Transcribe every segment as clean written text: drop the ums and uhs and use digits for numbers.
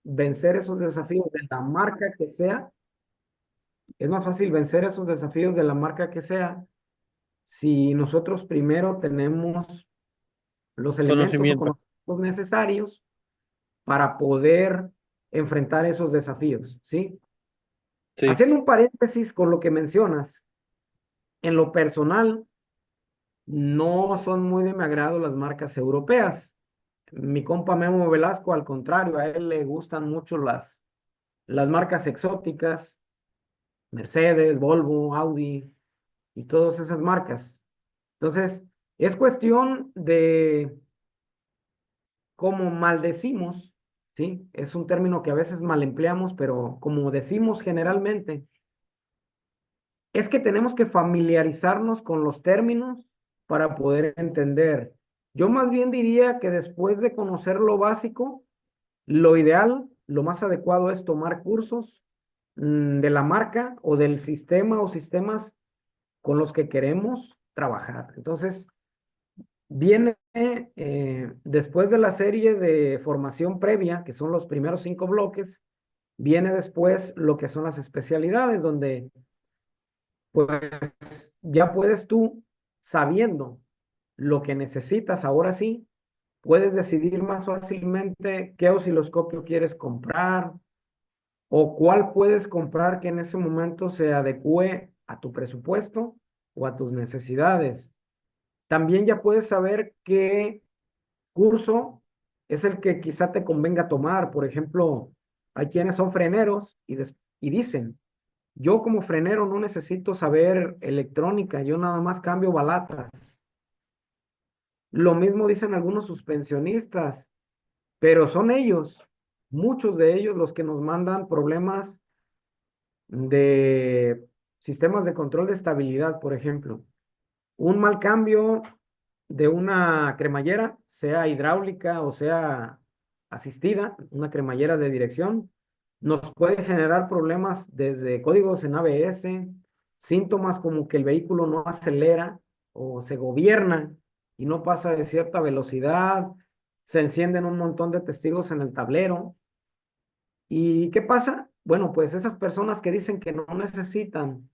vencer esos desafíos de la marca que sea, es más fácil vencer esos desafíos de la marca que sea si nosotros primero tenemos los elementos o Conocimiento. conocimientos necesarios para poder enfrentar esos desafíos, ¿sí? Sí. Haciendo un paréntesis con lo que mencionas, en lo personal, no son muy de mi agrado las marcas europeas. Mi compa Memo Velasco, al contrario, a él le gustan mucho las marcas exóticas, Mercedes, Volvo, Audi y todas esas marcas. Entonces, es cuestión de cómo maldecimos, ¿sí? Es un término que a veces mal empleamos, pero como decimos generalmente, es que tenemos que familiarizarnos con los términos para poder entender. Yo más bien diría que después de conocer lo básico, lo ideal, lo más adecuado es tomar cursos de la marca o del sistema o sistemas con los que queremos trabajar. Entonces, viene después de la serie de formación previa, que son los primeros 5 bloques, viene después lo que son las especialidades, donde pues ya puedes tú, sabiendo lo que necesitas, ahora sí, puedes decidir más fácilmente qué osciloscopio quieres comprar o cuál puedes comprar que en ese momento se adecue a tu presupuesto o a tus necesidades. También ya puedes saber qué curso es el que quizá te convenga tomar. Por ejemplo, hay quienes son freneros y dicen, yo como frenero no necesito saber electrónica, yo nada más cambio balatas. Lo mismo dicen algunos suspensionistas, pero son ellos, muchos de ellos, los que nos mandan problemas de sistemas de control de estabilidad, por ejemplo. Un mal cambio de una cremallera, sea hidráulica o sea asistida, una cremallera de dirección, nos puede generar problemas desde códigos en ABS, síntomas como que el vehículo no acelera o se gobierna y no pasa de cierta velocidad, se encienden un montón de testigos en el tablero. ¿Y qué pasa? Bueno, pues esas personas que dicen que no necesitan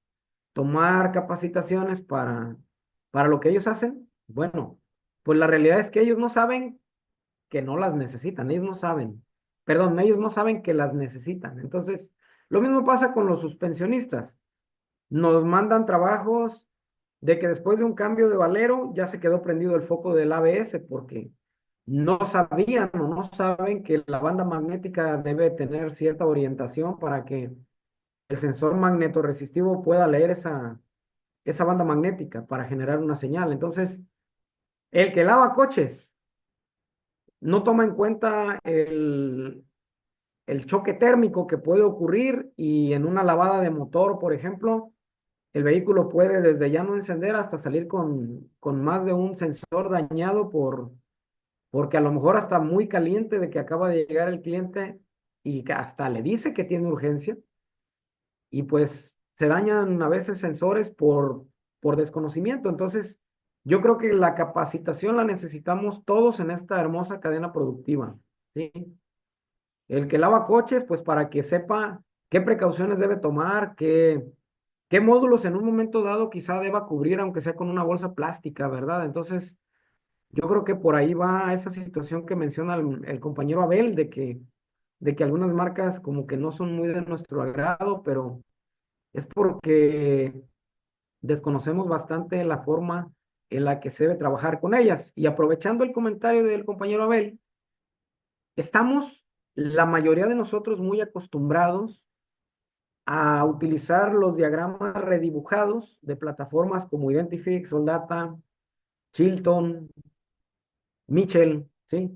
tomar capacitaciones para lo que ellos hacen, bueno, pues la realidad es que ellos no saben que no las necesitan, ellos no saben, perdón, ellos no saben que las necesitan. Entonces, lo mismo pasa con los suspensionistas. Nos mandan trabajos de que después de un cambio de valero ya se quedó prendido el foco del ABS porque no sabían o no saben que la banda magnética debe tener cierta orientación para que el sensor magnetoresistivo pueda leer esa banda magnética para generar una señal. Entonces, el que lava coches no toma en cuenta el choque térmico que puede ocurrir y en una lavada de motor, por ejemplo, el vehículo puede desde ya no encender hasta salir con más de un sensor dañado porque a lo mejor hasta muy caliente de que acaba de llegar el cliente y que hasta le dice que tiene urgencia y pues se dañan a veces sensores por desconocimiento. Entonces, yo creo que la capacitación la necesitamos todos en esta hermosa cadena productiva, ¿sí? El que lava coches, pues para que sepa qué precauciones debe tomar, qué módulos en un momento dado quizá deba cubrir, aunque sea con una bolsa plástica, ¿verdad? Entonces, yo creo que por ahí va esa situación que menciona el compañero Abel, de que algunas marcas como que no son muy de nuestro agrado, pero es porque desconocemos bastante la forma en la que se debe trabajar con ellas. Y aprovechando el comentario del compañero Abel, estamos la mayoría de nosotros muy acostumbrados a utilizar los diagramas redibujados de plataformas como Identifix, Soldata, Chilton, Mitchell, ¿sí?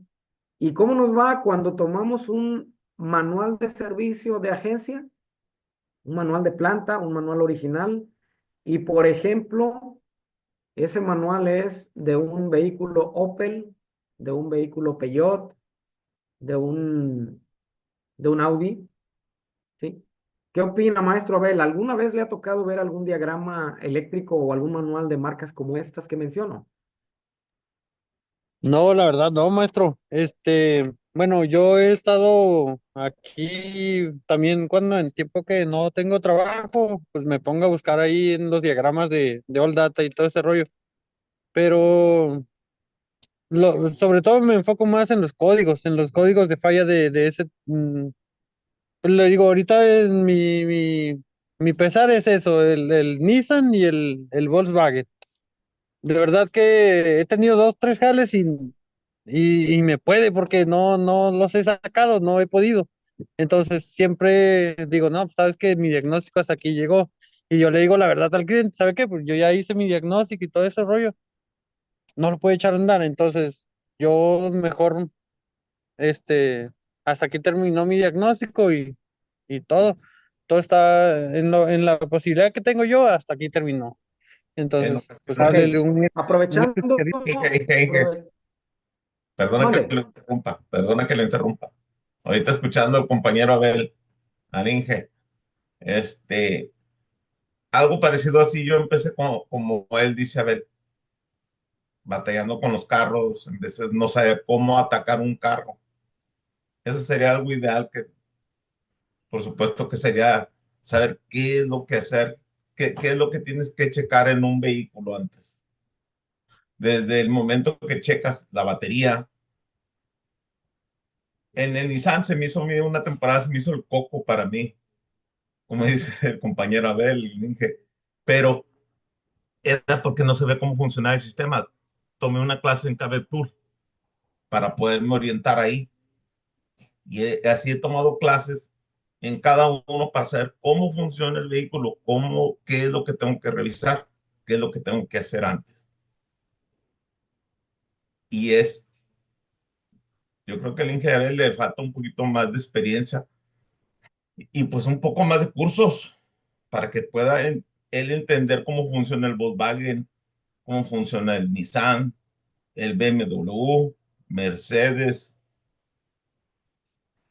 ¿Y cómo nos va cuando tomamos un manual de servicio de agencia, un manual de planta, un manual original, y por ejemplo, ese manual es de un vehículo Opel, de un vehículo Peugeot, de un, de un Audi, ¿sí? ¿Qué opina, maestro Abel? ¿Alguna vez le ha tocado ver algún diagrama eléctrico o algún manual de marcas como estas que menciono? No, la verdad, no, maestro. Bueno, yo he estado aquí también cuando en tiempo que no tengo trabajo, pues me pongo a buscar ahí en los diagramas de All Data y todo ese rollo. Pero sobre todo me enfoco más en los códigos de falla de ese. Pues le digo, ahorita es mi pesar es eso, el Nissan y el Volkswagen. De verdad que he tenido dos, tres jales y me puede porque no los he sacado, no he podido. Entonces siempre digo, no, pues sabes que mi diagnóstico hasta aquí llegó. Y yo le digo la verdad al cliente, ¿sabe qué? Pues yo ya hice mi diagnóstico y todo ese rollo, no lo puede echar a andar. Entonces yo mejor, este, hasta aquí terminó mi diagnóstico y todo está en la posibilidad que tengo yo, hasta aquí terminó. En Entonces, pues Ok, ocasiones, háblele un aprovechando, Inge, aprove- perdona que mande. lo interrumpa, perdona que lo interrumpa. Ahorita escuchando al compañero Abel, al Inge, este, algo parecido así, yo empecé como él dice, Abel, batallando con los carros, en veces no sabía cómo atacar un carro. Eso sería algo ideal que, por supuesto, que sería saber qué es lo que hacer, qué es lo que tienes que checar en un vehículo antes. Desde el momento que checas la batería. En el Nissan se me hizo a mí una temporada, se me hizo el coco para mí, como dice el compañero Abel, y dije, pero era porque no se ve cómo funcionaba el sistema. Tomé una clase en Cabe Tour para poderme orientar ahí y así he tomado clases en cada uno para saber cómo funciona el vehículo, qué es lo que tengo que revisar, qué es lo que tengo que hacer antes. Y yo creo que al ingeniero Abel le falta un poquito más de experiencia y pues un poco más de cursos para que pueda él entender cómo funciona el Volkswagen, cómo funciona el Nissan, el BMW, Mercedes.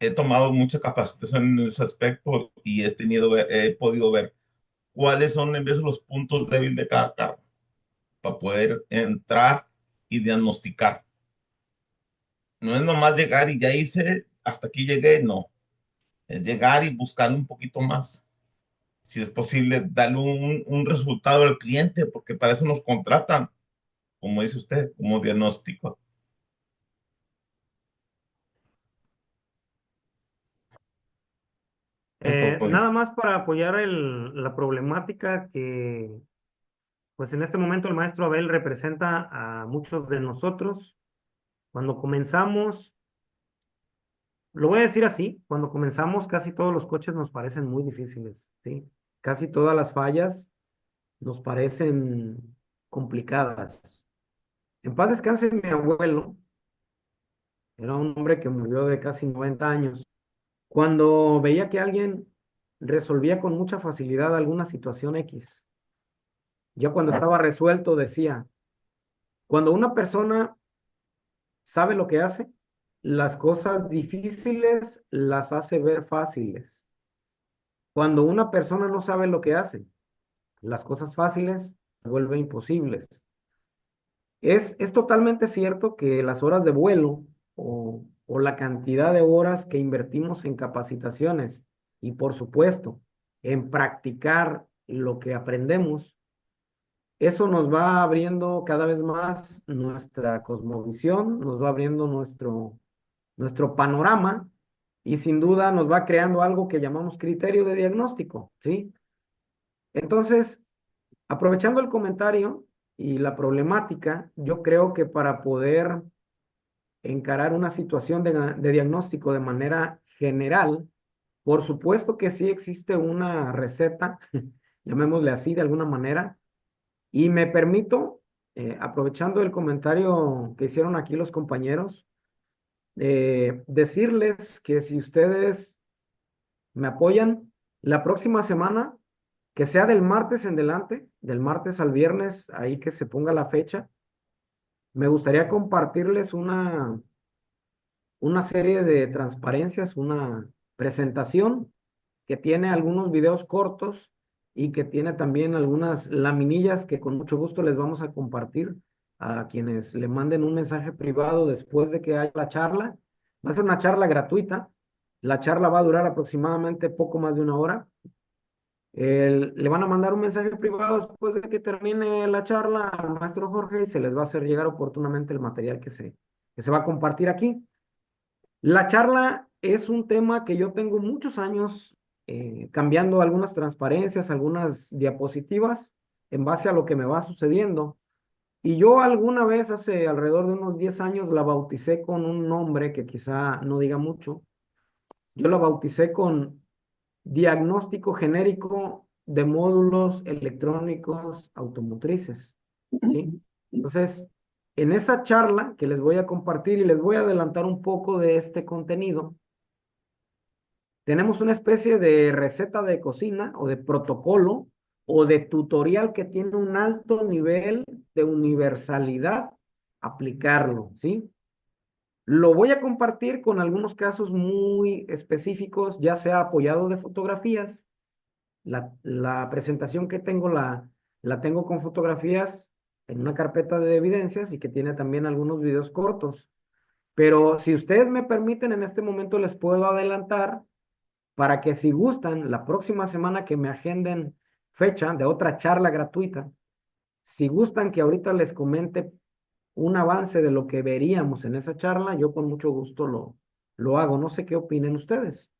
He tomado mucha capacitación en ese aspecto y he podido ver cuáles son en vez de los puntos débiles de cada carro para poder entrar y diagnosticar. No es nomás llegar y ya hice, hasta aquí llegué, no. Es llegar y buscar un poquito más. Si es posible, darle un resultado al cliente, porque para eso nos contratan, como dice usted, como diagnóstico. Esto, Nada más para apoyar la problemática que, pues en este momento el maestro Abel representa a muchos de nosotros. Cuando comenzamos, lo voy a decir así, cuando comenzamos casi todos los coches nos parecen muy difíciles, ¿sí? Casi todas las fallas nos parecen complicadas. En paz descanse mi abuelo, era un hombre que murió de casi 90 años. Cuando veía que alguien resolvía con mucha facilidad alguna situación X, ya cuando estaba resuelto decía, cuando una persona sabe lo que hace, las cosas difíciles las hace ver fáciles. Cuando una persona no sabe lo que hace, las cosas fáciles se vuelven imposibles. Es totalmente cierto que las horas de vuelo o la cantidad de horas que invertimos en capacitaciones y por supuesto en practicar lo que aprendemos, eso nos va abriendo cada vez más nuestra cosmovisión, nos va abriendo nuestro panorama y sin duda nos va creando algo que llamamos criterio de diagnóstico, ¿sí? Entonces, aprovechando el comentario y la problemática, yo creo que para poder encarar una situación de diagnóstico de manera general, por supuesto que sí existe una receta, llamémosle así de alguna manera, y me permito, aprovechando el comentario que hicieron aquí los compañeros, decirles que si ustedes me apoyan, la próxima semana, que sea del martes en delante, del martes al viernes, ahí que se ponga la fecha, me gustaría compartirles una serie de transparencias, una presentación que tiene algunos videos cortos y que tiene también algunas laminillas que con mucho gusto les vamos a compartir a quienes le manden un mensaje privado después de que haya la charla. Va a ser una charla gratuita. La charla va a durar aproximadamente poco más de una hora. Le van a mandar un mensaje privado después de que termine la charla al maestro Jorge y se les va a hacer llegar oportunamente el material que se va a compartir aquí. La charla es un tema que yo tengo muchos años cambiando algunas transparencias, algunas diapositivas en base a lo que me va sucediendo. Y yo alguna vez, hace alrededor de unos 10 años, la bauticé con un nombre que quizá no diga mucho. Yo la bauticé con diagnóstico genérico de módulos electrónicos automotrices, ¿sí? Entonces, en esa charla que les voy a compartir y les voy a adelantar un poco de este contenido, tenemos una especie de receta de cocina o de protocolo o de tutorial que tiene un alto nivel de universalidad aplicarlo, ¿sí? Lo voy a compartir con algunos casos muy específicos, ya sea apoyado de fotografías. La presentación que tengo la tengo con fotografías en una carpeta de evidencias y que tiene también algunos videos cortos. Pero si ustedes me permiten, en este momento les puedo adelantar para que si gustan, la próxima semana que me agenden fecha de otra charla gratuita, si gustan que ahorita les comente un avance de lo que veríamos en esa charla, yo con mucho gusto lo hago. No sé qué opinen ustedes.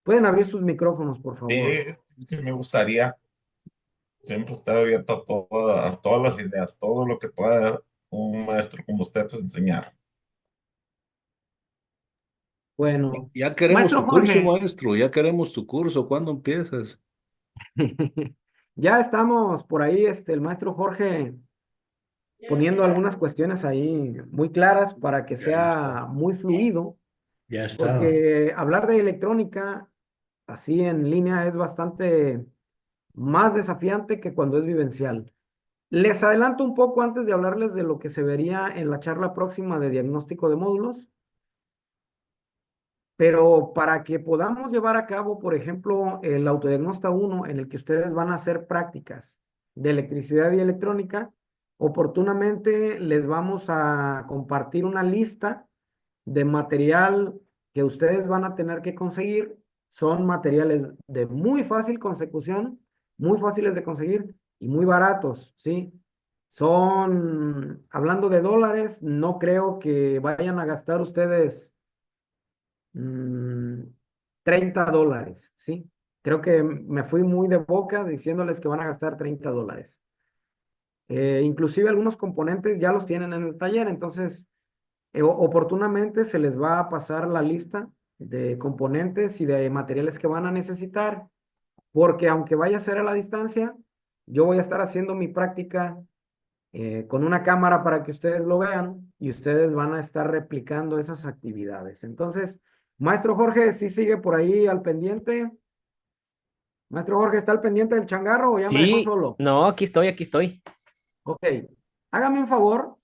Pueden abrir sus micrófonos, por favor. Sí, sí me gustaría siempre estar abierto a todas las ideas, todo lo que pueda un maestro como usted pues, enseñar. Bueno, Ya queremos maestro tu curso, Jorge, maestro, ya queremos tu curso. ¿Cuándo empiezas? ya estamos por ahí, el maestro Jorge poniendo algunas cuestiones ahí muy claras para que Ya está. sea muy fluido, Ya está. porque hablar de electrónica así en línea es bastante más desafiante que cuando es vivencial. Les adelanto un poco antes de hablarles de lo que se vería en la charla próxima de diagnóstico de módulos. Pero para que podamos llevar a cabo, por ejemplo, el autodiagnóstico 1, en el que ustedes van a hacer prácticas de electricidad y electrónica, oportunamente les vamos a compartir una lista de material que ustedes van a tener que conseguir. Son materiales de muy fácil consecución, muy fáciles de conseguir y muy baratos, ¿sí? Son, hablando de dólares, no creo que vayan a gastar ustedes mm, $30, ¿sí? Creo que me fui muy de boca diciéndoles que van a gastar $30. Inclusive algunos componentes ya los tienen en el taller, entonces oportunamente se les va a pasar la lista de componentes y de materiales que van a necesitar, porque aunque vaya a ser a la distancia, yo voy a estar haciendo mi práctica con una cámara para que ustedes lo vean y ustedes van a estar replicando esas actividades. Entonces, maestro Jorge, ¿sí sigue por ahí al pendiente? Maestro Jorge, ¿está al pendiente del changarro o ya me dejó Sí, solo? no, aquí estoy, aquí estoy. Ok, hágame un favor,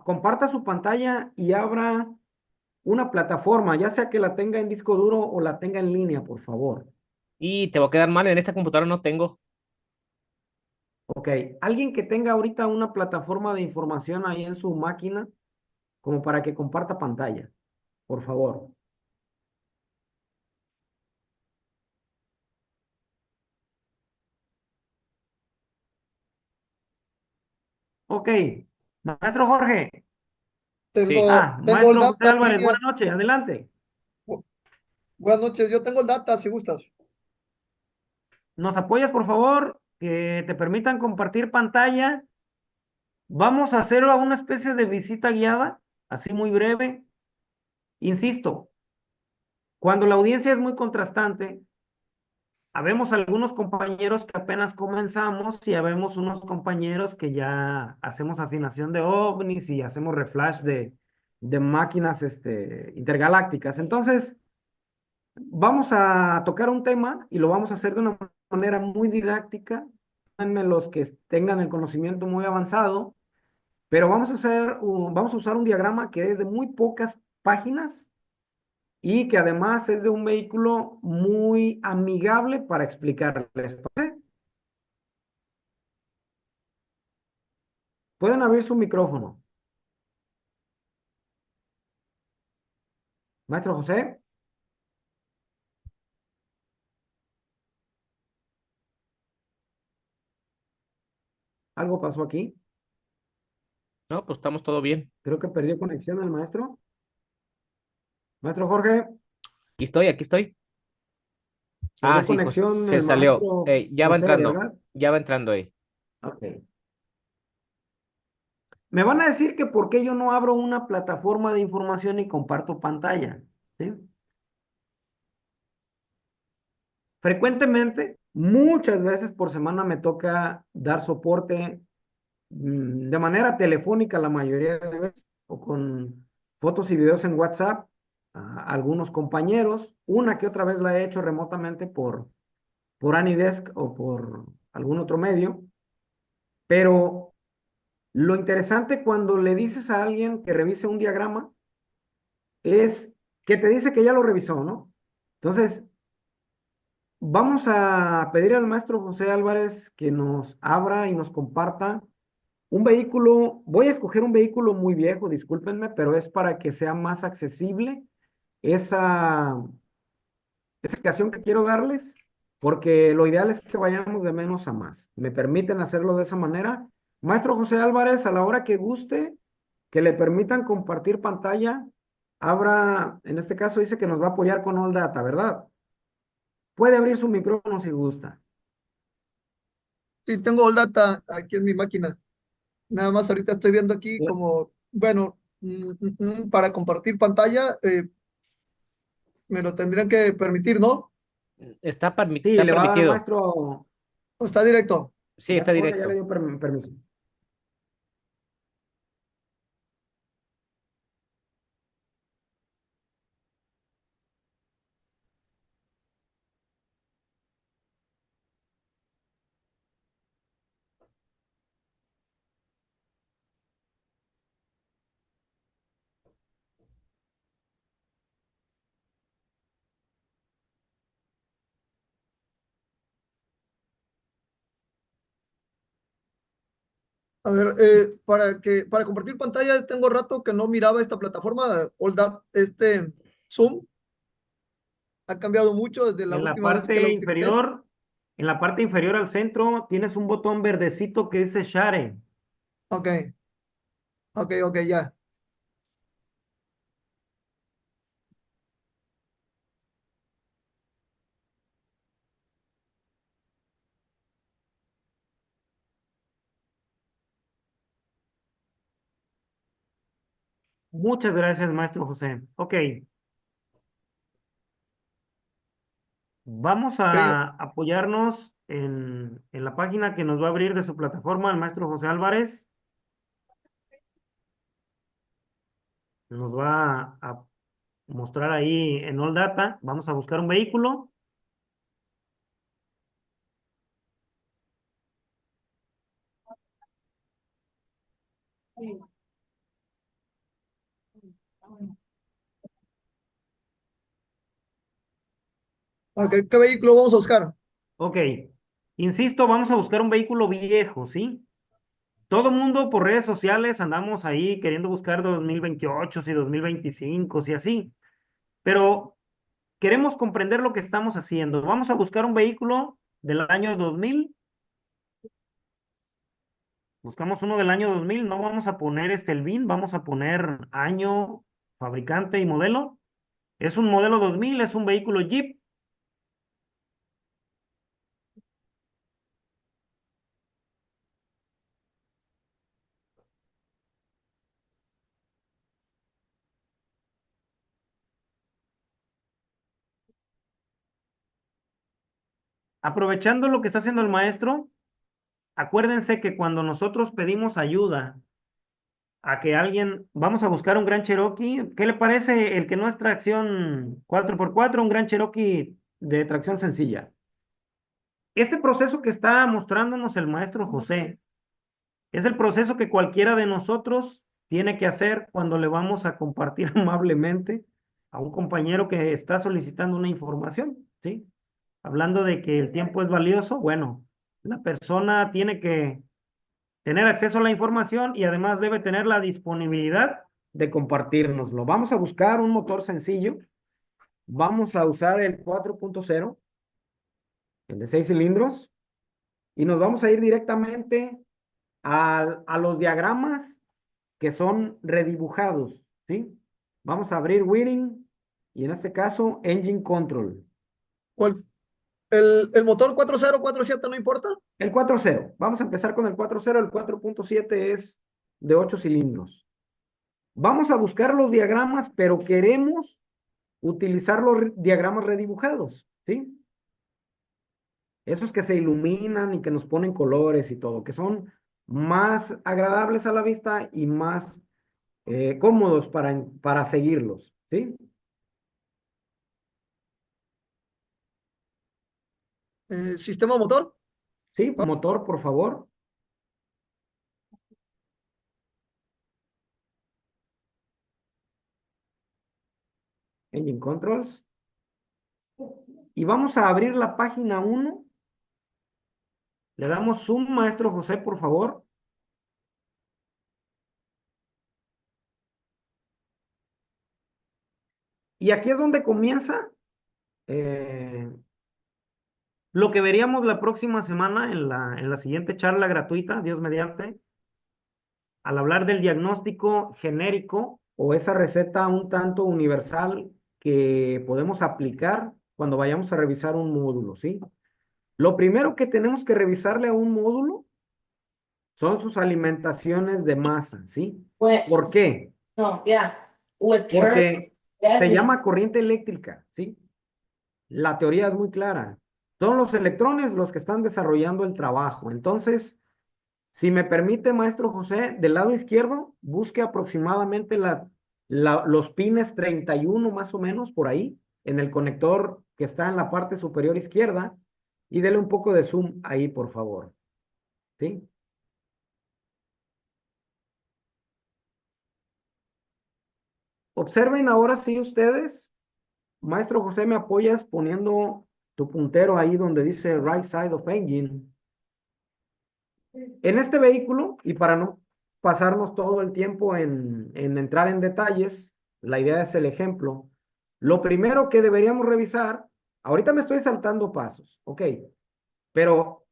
comparta su pantalla y abra una plataforma, ya sea que la tenga en disco duro o la tenga en línea, por favor. Y te va a quedar mal, en esta computadora no tengo. Ok, alguien que tenga ahorita una plataforma de información ahí en su máquina, como para que comparta pantalla, por favor. Ok, maestro Jorge. Sí. Tengo el Maestro José data en Álvarez, línea. buenas noches, adelante. Buenas noches, yo tengo el data si gustas. ¿Nos apoyas, por favor? Que te permitan compartir pantalla. Vamos a hacer una especie de visita guiada, así muy breve. Insisto, cuando la audiencia es muy contrastante, habemos algunos compañeros que apenas comenzamos y habemos unos compañeros que ya hacemos afinación de ovnis y hacemos reflash de máquinas intergalácticas. Entonces, vamos a tocar un tema y lo vamos a hacer de una manera muy didáctica. Díganme los que tengan el conocimiento muy avanzado, pero vamos a usar un diagrama que es de muy pocas páginas y que además es de un vehículo muy amigable para explicarles. Pueden abrir su micrófono. Maestro José, algo pasó aquí. No, pues estamos todo bien. Creo que perdió conexión el maestro. Maestro Jorge, Aquí estoy, aquí estoy. Ah, perdió sí, conexión José el salió. maestro Ya va José, entrando. ¿verdad? Ya va entrando ahí. Ok. Me van a decir que por qué yo no abro una plataforma de información y comparto pantalla, ¿sí? Frecuentemente, muchas veces por semana me toca dar soporte de manera telefónica la mayoría de veces, o con fotos y videos en WhatsApp a algunos compañeros. Una que otra vez la he hecho remotamente por Anydesk o por algún otro medio. Pero lo interesante cuando le dices a alguien que revise un diagrama es que te dice que ya lo revisó, ¿no? Entonces, vamos a pedir al maestro José Álvarez que nos abra y nos comparta un vehículo. Voy a escoger un vehículo muy viejo, discúlpenme, pero es para que sea más accesible esa, esa explicación que quiero darles, porque lo ideal es que vayamos de menos a más. ¿Me permiten hacerlo de esa manera? Maestro José Álvarez, a la hora que guste, que le permitan compartir pantalla, abra, en este caso dice que nos va a apoyar con All Data, ¿verdad? Puede abrir su micrófono si gusta. Sí, tengo el data aquí en mi máquina. Nada más ahorita estoy viendo aquí Sí, como, bueno, para compartir pantalla, me lo tendrían que permitir, ¿no? sí, Está le va a dar permitido. ¿O está directo? Sí, está maestro Jorge ya le directo. dio permiso. A ver, para compartir pantalla tengo rato que no miraba esta plataforma, Zoom ha cambiado mucho desde la En la última vez que la parte utilicé. inferior, en la parte inferior al centro tienes un botón verdecito que dice Share. Ok, ok, ya. Muchas gracias, maestro José. Ok, vamos Ok, a apoyarnos en la página que nos va a abrir de su plataforma el maestro José Álvarez. Nos va a mostrar ahí en All Data. Vamos a buscar un vehículo. ok, ¿qué vehículo vamos a buscar? Ok, insisto, vamos a buscar un vehículo viejo, ¿sí? Todo mundo por redes sociales andamos ahí queriendo buscar 2028 y 2025 y así, pero queremos comprender lo que estamos haciendo. Vamos a buscar un vehículo del año 2000. Buscamos uno del año 2000. No vamos a poner el VIN, vamos a poner año, fabricante y modelo. Es un modelo 2000, es un vehículo Jeep. Aprovechando lo que está haciendo el maestro, acuérdense que cuando nosotros pedimos ayuda a que alguien, vamos a buscar un Gran Cherokee. ¿Qué le parece el que no es tracción 4x4, un Gran Cherokee de tracción sencilla? Este proceso que está mostrándonos el maestro José es el proceso que cualquiera de nosotros tiene que hacer cuando le vamos a compartir amablemente a un compañero que está solicitando una información, ¿sí? Hablando de que el tiempo es valioso, bueno, la persona tiene que tener acceso a la información y además debe tener la disponibilidad de compartirnoslo. Vamos a buscar un motor sencillo. Vamos a usar el 4.0, el de 6 cilindros, y nos vamos a ir directamente a los diagramas que son redibujados, ¿sí? Vamos a abrir Wiring y en este caso Engine Control. ¿Cuál? ¿El motor 4.0, 4.7 no importa? El 4.0. Vamos a empezar con el 4.0. El 4.7 es de 8 cilindros. Vamos a buscar los diagramas, pero queremos utilizar los diagramas redibujados, ¿sí? Esos que se iluminan y que nos ponen colores y todo, que son más agradables a la vista y más cómodos para seguirlos, ¿sí? ¿Sistema motor? Sí, motor, por favor. Engine Controls. Y vamos a abrir la página 1. Le damos zoom, maestro José, por favor. Y aquí es donde comienza lo que veríamos la próxima semana en la siguiente charla gratuita, Dios mediante, al hablar del diagnóstico genérico o esa receta un tanto universal que podemos aplicar cuando vayamos a revisar un módulo, ¿sí? Lo primero que tenemos que revisarle a un módulo son sus alimentaciones de masa, ¿sí? ¿Por qué? No, yeah. With turn, Porque se that's llama corriente eléctrica, ¿sí? La teoría es muy clara. Son los electrones los que están desarrollando el trabajo. Entonces, si me permite, maestro José, del lado izquierdo, busque aproximadamente los pines 31 más o menos por ahí, en el conector que está en la parte superior izquierda, y dele un poco de zoom ahí, por favor. ¿Sí? Observen ahora sí ustedes. Maestro José, ¿me apoyas poniendo tu puntero ahí donde dice right side of engine? En este vehículo, y para no pasarnos todo el tiempo en entrar en detalles, la idea es el ejemplo. Lo primero que deberíamos revisar, ahorita me estoy saltando pasos, ok, pero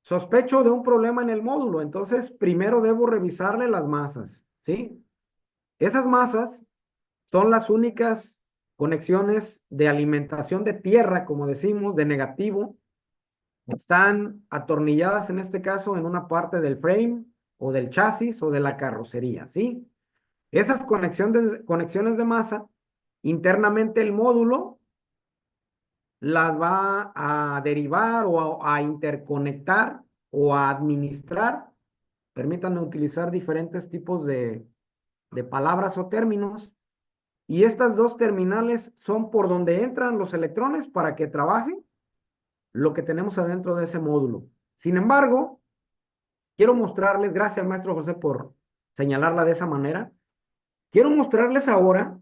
sospecho de un problema en el módulo, entonces primero debo revisarle las masas, ¿sí? Esas masas son las únicas conexiones de alimentación de tierra, como decimos, de negativo. Están atornilladas en este caso en una parte del frame o del chasis o de la carrocería, ¿sí? Esas conexiones de masa, internamente el módulo las va a derivar o a interconectar o a administrar. Permítanme utilizar diferentes tipos de palabras o términos. Y estas dos terminales son por donde entran los electrones para que trabajen lo que tenemos adentro de ese módulo. Sin embargo, quiero mostrarles, gracias maestro José por señalarla de esa manera, quiero mostrarles ahora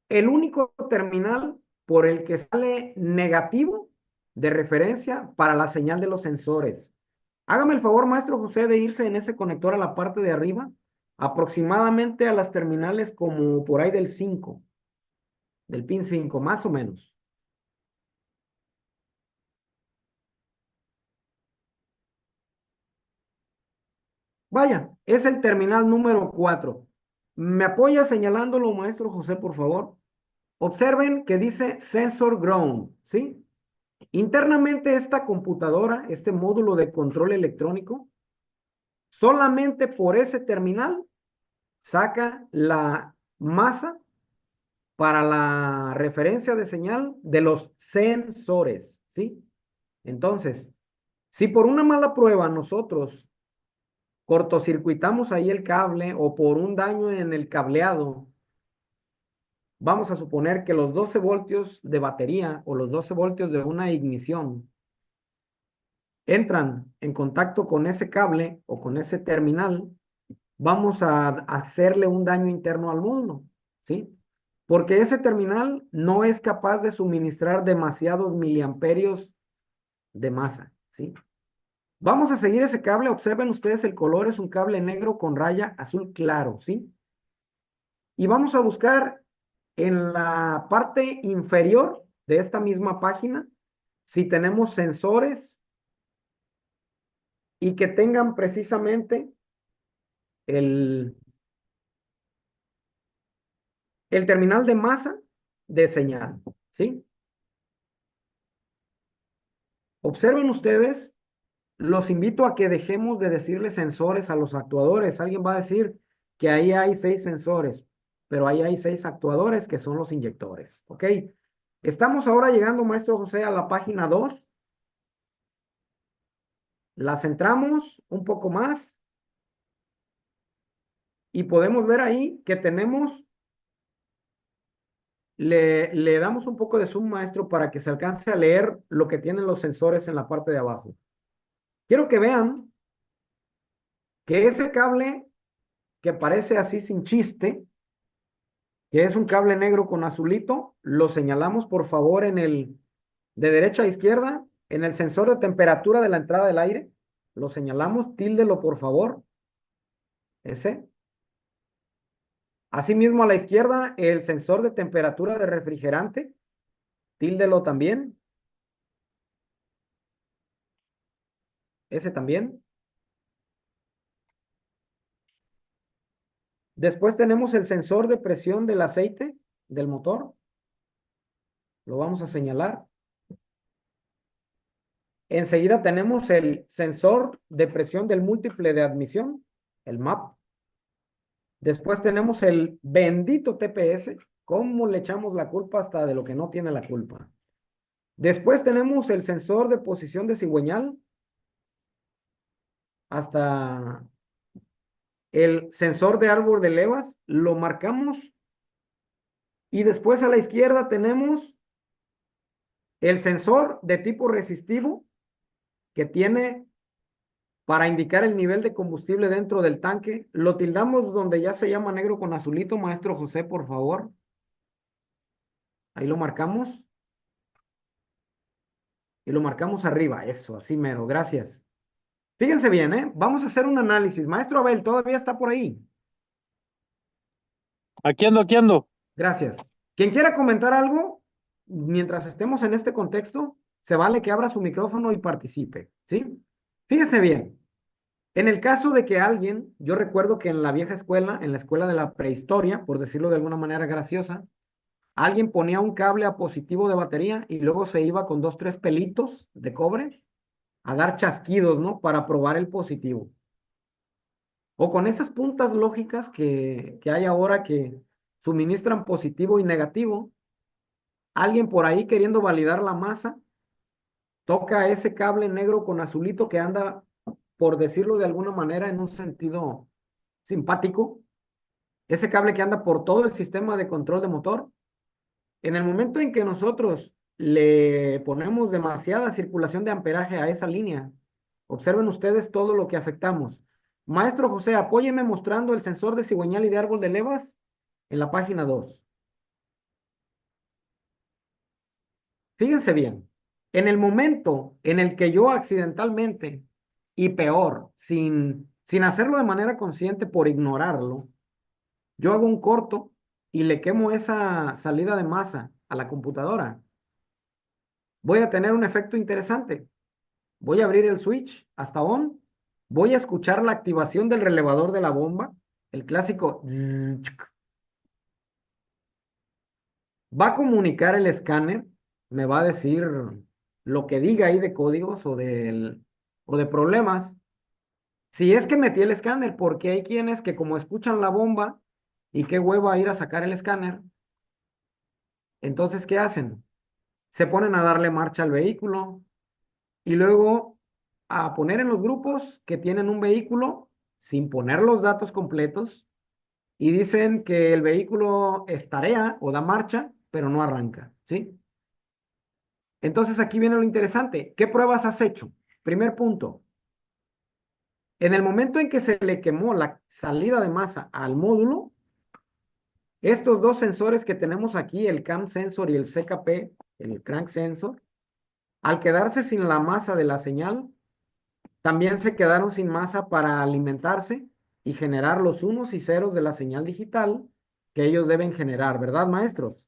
el único terminal por el que sale negativo de referencia para la señal de los sensores. Hágame el favor, maestro José, de irse en ese conector a la parte de arriba, aproximadamente a las terminales como por ahí del 5, del pin 5, más o menos. Vaya, es el terminal número 4. ¿Me apoya señalándolo, maestro José, por favor? Observen que dice Sensor Ground, ¿sí? Internamente esta computadora, este módulo de control electrónico, solamente por ese terminal saca la masa para la referencia de señal de los sensores, ¿sí? Entonces, si por una mala prueba nosotros cortocircuitamos ahí el cable o por un daño en el cableado, vamos a suponer que los 12 voltios de batería o los 12 voltios de una ignición entran en contacto con ese cable o con ese terminal, vamos a hacerle un daño interno al módulo, ¿sí? Porque ese terminal no es capaz de suministrar demasiados miliamperios de masa, ¿sí? Vamos a seguir ese cable. Observen ustedes el color, es un cable negro con raya azul claro, ¿sí? Y vamos a buscar en la parte inferior de esta misma página si tenemos sensores y que tengan precisamente el terminal de masa de señal, ¿sí? Observen ustedes, los invito a que dejemos de decirle sensores a los actuadores. Alguien va a decir que ahí hay 6 sensores, pero ahí hay 6 actuadores que son los inyectores, ¿ok? Estamos ahora llegando, maestro José, a la página 2. La centramos un poco más y podemos ver ahí que tenemos, le damos un poco de zoom, maestro, para que se alcance a leer lo que tienen los sensores en la parte de abajo. Quiero que vean que ese cable que parece así sin chiste, que es un cable negro con azulito, lo señalamos por favor en el de derecha a izquierda, en el sensor de temperatura de la entrada del aire, lo señalamos, tíldelo por favor, ese. Asimismo a la izquierda, el sensor de temperatura de refrigerante, tíldelo también, ese también. Después tenemos el sensor de presión del aceite del motor, lo vamos a señalar. Enseguida tenemos el sensor de presión del múltiple de admisión, el MAP. Después tenemos el bendito TPS. ¿Cómo le echamos la culpa hasta de lo que no tiene la culpa? Después tenemos el sensor de posición de cigüeñal, hasta el sensor de árbol de levas, lo marcamos. Y después a la izquierda tenemos el sensor de tipo resistivo que tiene para indicar el nivel de combustible dentro del tanque. Lo tildamos donde ya se llama negro con azulito, maestro José, por favor. Ahí lo marcamos. Y lo marcamos arriba, eso, así mero, gracias. Fíjense bien, ¿eh? Vamos a hacer un análisis. Maestro Abel, ¿todavía está por ahí? Aquí ando, aquí ando. Gracias. Quien quiera comentar algo, mientras estemos en este contexto, se vale que abra su micrófono y participe, ¿sí? Fíjense bien. En el caso de que alguien, yo recuerdo que en la vieja escuela, en la escuela de la prehistoria, por decirlo de alguna manera graciosa, alguien ponía un cable a positivo de batería y luego se iba con 2, 3 pelitos de cobre a dar chasquidos, ¿no? Para probar el positivo. O con esas puntas lógicas que hay ahora que suministran positivo y negativo, alguien por ahí queriendo validar la masa, toca ese cable negro con azulito que anda, por decirlo de alguna manera, en un sentido simpático, ese cable que anda por todo el sistema de control de motor. En el momento en que nosotros le ponemos demasiada circulación de amperaje a esa línea, observen ustedes todo lo que afectamos. Maestro José, apóyeme mostrando el sensor de cigüeñal y de árbol de levas en la página 2. Fíjense bien, en el momento en el que yo accidentalmente, y peor, sin hacerlo de manera consciente por ignorarlo, yo hago un corto y le quemo esa salida de masa a la computadora, voy a tener un efecto interesante. Voy a abrir el switch hasta on, voy a escuchar la activación del relevador de la bomba, el clásico. Va a comunicar el escáner, me va a decir lo que diga ahí de códigos o de problemas. Si es que metí el escáner, porque hay quienes que como escuchan la bomba y qué hueva ir a sacar el escáner, entonces, ¿qué hacen? Se ponen a darle marcha al vehículo y luego a poner en los grupos que tienen un vehículo sin poner los datos completos y dicen que el vehículo estarea o da marcha, pero no arranca, ¿sí? Entonces aquí viene lo interesante. ¿Qué pruebas has hecho? Primer punto. En el momento en que se le quemó la salida de masa al módulo, estos dos sensores que tenemos aquí, el cam sensor y el CKP, el crank sensor, al quedarse sin la masa de la señal, también se quedaron sin masa para alimentarse y generar los unos y ceros de la señal digital que ellos deben generar, ¿verdad, maestros?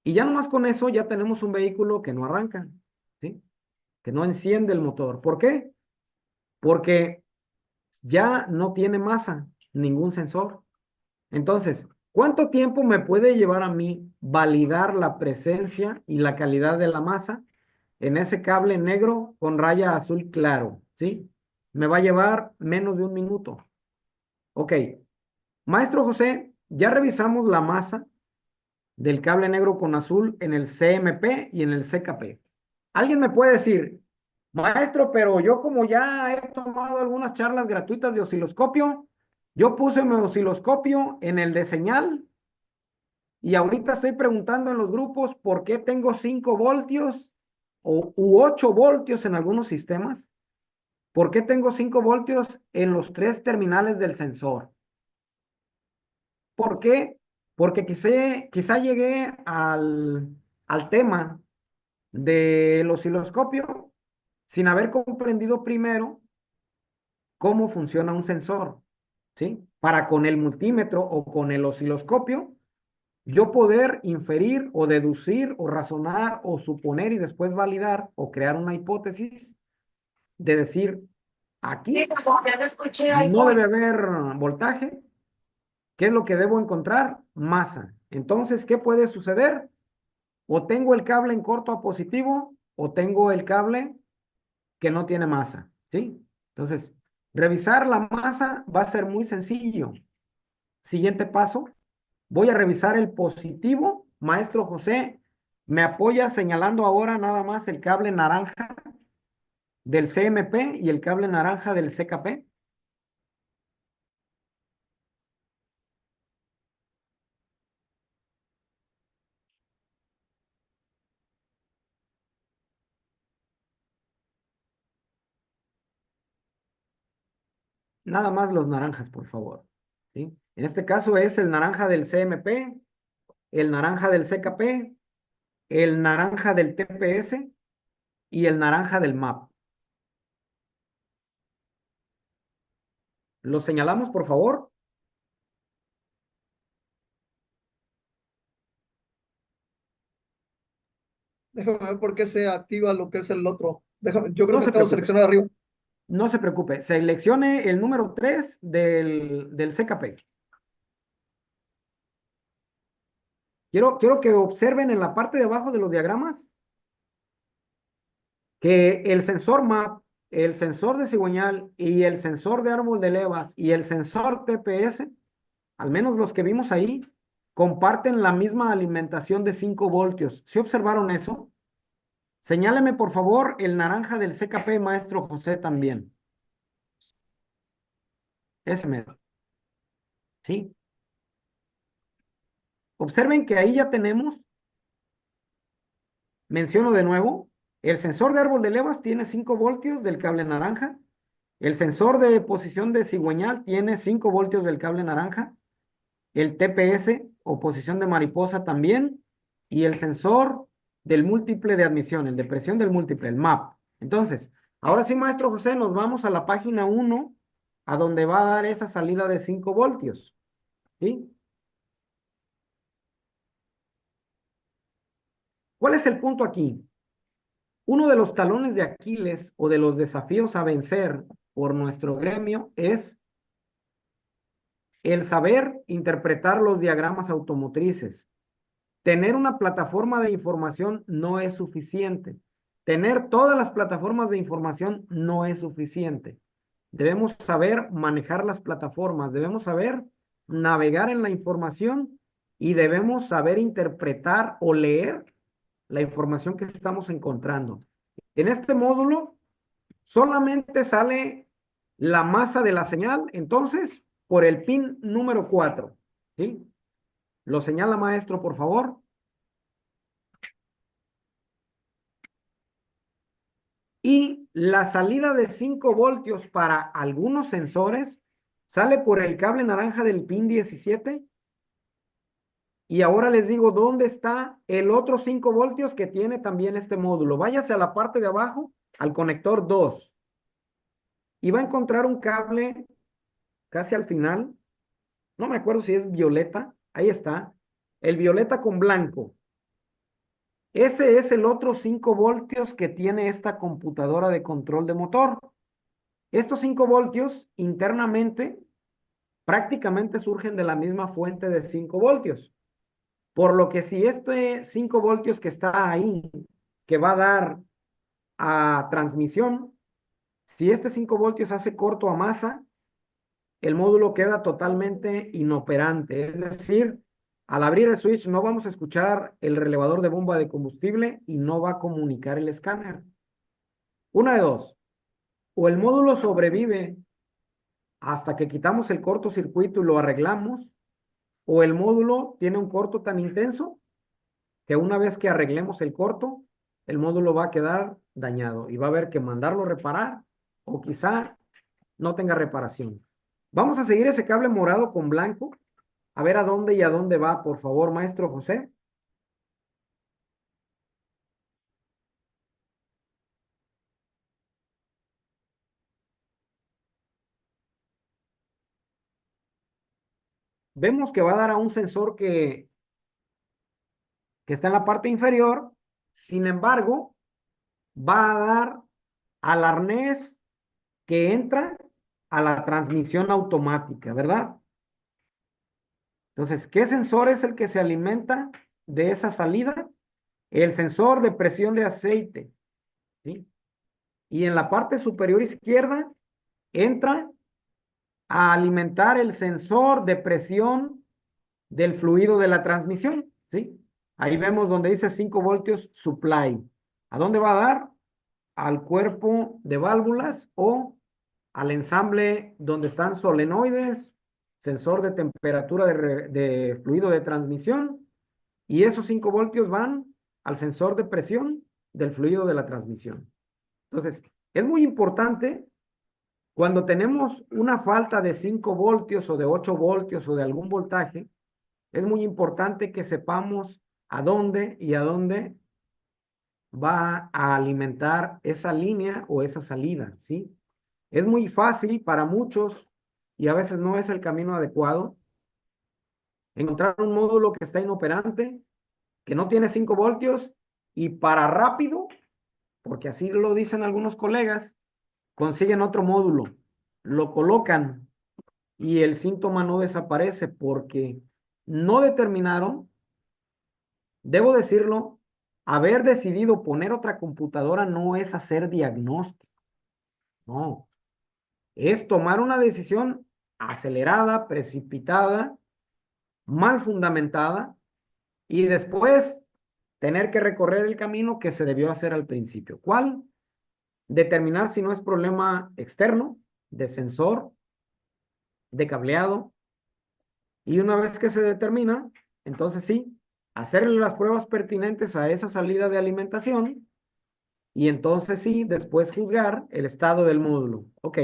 Y ya nomás con eso ya tenemos un vehículo que no arranca, ¿sí? Que no enciende el motor. ¿Por qué? Porque ya no tiene masa, ningún sensor. Entonces, ¿cuánto tiempo me puede llevar a mí validar la presencia y la calidad de la masa en ese cable negro con raya azul claro? ¿Sí? Me va a llevar menos de un minuto. Ok. Maestro José, ya revisamos la masa del cable negro con azul en el CMP y en el CKP. ¿Alguien me puede decir, maestro, pero yo como ya he tomado algunas charlas gratuitas de osciloscopio, yo puse mi osciloscopio en el de señal y ahorita estoy preguntando en los grupos por qué tengo 5 voltios u 8 voltios en algunos sistemas? ¿Por qué tengo 5 voltios en los 3 terminales del sensor? ¿Por qué? Porque quizá llegué al tema del osciloscopio sin haber comprendido primero cómo funciona un sensor, ¿sí? Para con el multímetro o con el osciloscopio, yo poder inferir o deducir o razonar o suponer y después validar o crear una hipótesis de decir, aquí no debe haber voltaje. ¿Qué es lo que debo encontrar? Masa. Entonces, ¿qué puede suceder? O tengo el cable en corto a positivo o tengo el cable que no tiene masa, ¿sí? Entonces, revisar la masa va a ser muy sencillo. Siguiente paso, voy a revisar el positivo. Maestro José, ¿me apoya señalando ahora nada más el cable naranja del CMP y el cable naranja del CKP? Nada más los naranjas, por favor, ¿sí? En este caso es el naranja del CMP, el naranja del CKP, el naranja del TPS y el naranja del MAP. ¿Lo señalamos, por favor? Déjame ver por qué se activa lo que es el otro. Déjame, yo creo No que se tengo preocupe, seleccionado arriba. no se preocupe. Seleccione el número 3 del CKP. Quiero que observen en la parte de abajo de los diagramas que el sensor MAP, el sensor de cigüeñal y el sensor de árbol de levas y el sensor TPS, al menos los que vimos ahí, comparten la misma alimentación de 5 voltios. ¿Sí observaron eso? Señáleme, por favor, el naranja del CKP, maestro José, también. Ese mero. ¿Sí? Observen que ahí ya tenemos, menciono de nuevo, el sensor de árbol de levas tiene 5 voltios del cable naranja. El sensor de posición de cigüeñal tiene 5 voltios del cable naranja. El TPS o posición de mariposa también. Y el sensor del múltiple de admisión, el de presión del múltiple, el MAP. Entonces, ahora sí, maestro José, nos vamos a la página 1, a donde va a dar esa salida de 5 voltios. ¿Sí? ¿Cuál es el punto aquí? Uno de los talones de Aquiles o de los desafíos a vencer por nuestro gremio es el saber interpretar los diagramas automotrices. Tener una plataforma de información no es suficiente. Tener todas las plataformas de información no es suficiente. Debemos saber manejar las plataformas, debemos saber navegar en la información y debemos saber interpretar o leer la información que estamos encontrando. En este módulo solamente sale la masa de la señal, entonces, por el pin número 4. ¿Sí? Lo señala, maestro, por favor. Y la salida de 5 voltios para algunos sensores sale por el cable naranja del pin 17. Y ahora les digo dónde está el otro 5 voltios que tiene también este módulo. Váyase a la parte de abajo, al conector 2. Y va a encontrar un cable casi al final no me acuerdo si es violeta, ahí está, el violeta con blanco. Ese es el otro 5 voltios que tiene esta computadora de control de motor. Estos 5 voltios internamente prácticamente surgen de la misma fuente de 5 voltios. Por lo que si este 5 voltios que está ahí, que va a dar a transmisión, si este 5 voltios hace corto a masa, el módulo queda totalmente inoperante. Es decir, al abrir el switch no vamos a escuchar el relevador de bomba de combustible y no va a comunicar el escáner. Una de dos, o el módulo sobrevive hasta que quitamos el cortocircuito y lo arreglamos, o el módulo tiene un corto tan intenso que una vez que arreglemos el corto, el módulo va a quedar dañado y va a haber que mandarlo reparar o quizá no tenga reparación. Vamos a seguir ese cable morado con blanco, a ver a dónde y a dónde va, por favor, maestro José. Vemos que va a dar a un sensor que está en la parte inferior, sin embargo, va a dar al arnés que entra a la transmisión automática, ¿verdad? Entonces, ¿qué sensor es el que se alimenta de esa salida? El sensor de presión de aceite, ¿sí? Y en la parte superior izquierda entra a alimentar el sensor de presión del fluido de la transmisión, ¿sí? Ahí vemos donde dice 5 voltios supply. ¿A dónde va a dar? Al cuerpo de válvulas o al ensamble donde están solenoides, sensor de temperatura de fluido de transmisión, y esos 5 voltios van al sensor de presión del fluido de la transmisión. Entonces, es muy importante cuando tenemos una falta de 5 voltios o de 8 voltios o de algún voltaje, es muy importante que sepamos a dónde y a dónde va a alimentar esa línea o esa salida, ¿sí? Es muy fácil para muchos y a veces no es el camino adecuado encontrar un módulo que está inoperante, que no tiene 5 voltios y para rápido, porque así lo dicen algunos colegas, consiguen otro módulo, lo colocan y el síntoma no desaparece porque no determinaron, debo decirlo, haber decidido poner otra computadora no es hacer diagnóstico, no, es tomar una decisión acelerada, precipitada, mal fundamentada y después tener que recorrer el camino que se debió hacer al principio. ¿Cuál? Determinar si no es problema externo, de sensor, de cableado, y una vez que se determina, entonces sí, hacerle las pruebas pertinentes a esa salida de alimentación y entonces sí, después juzgar el estado del módulo. Ok,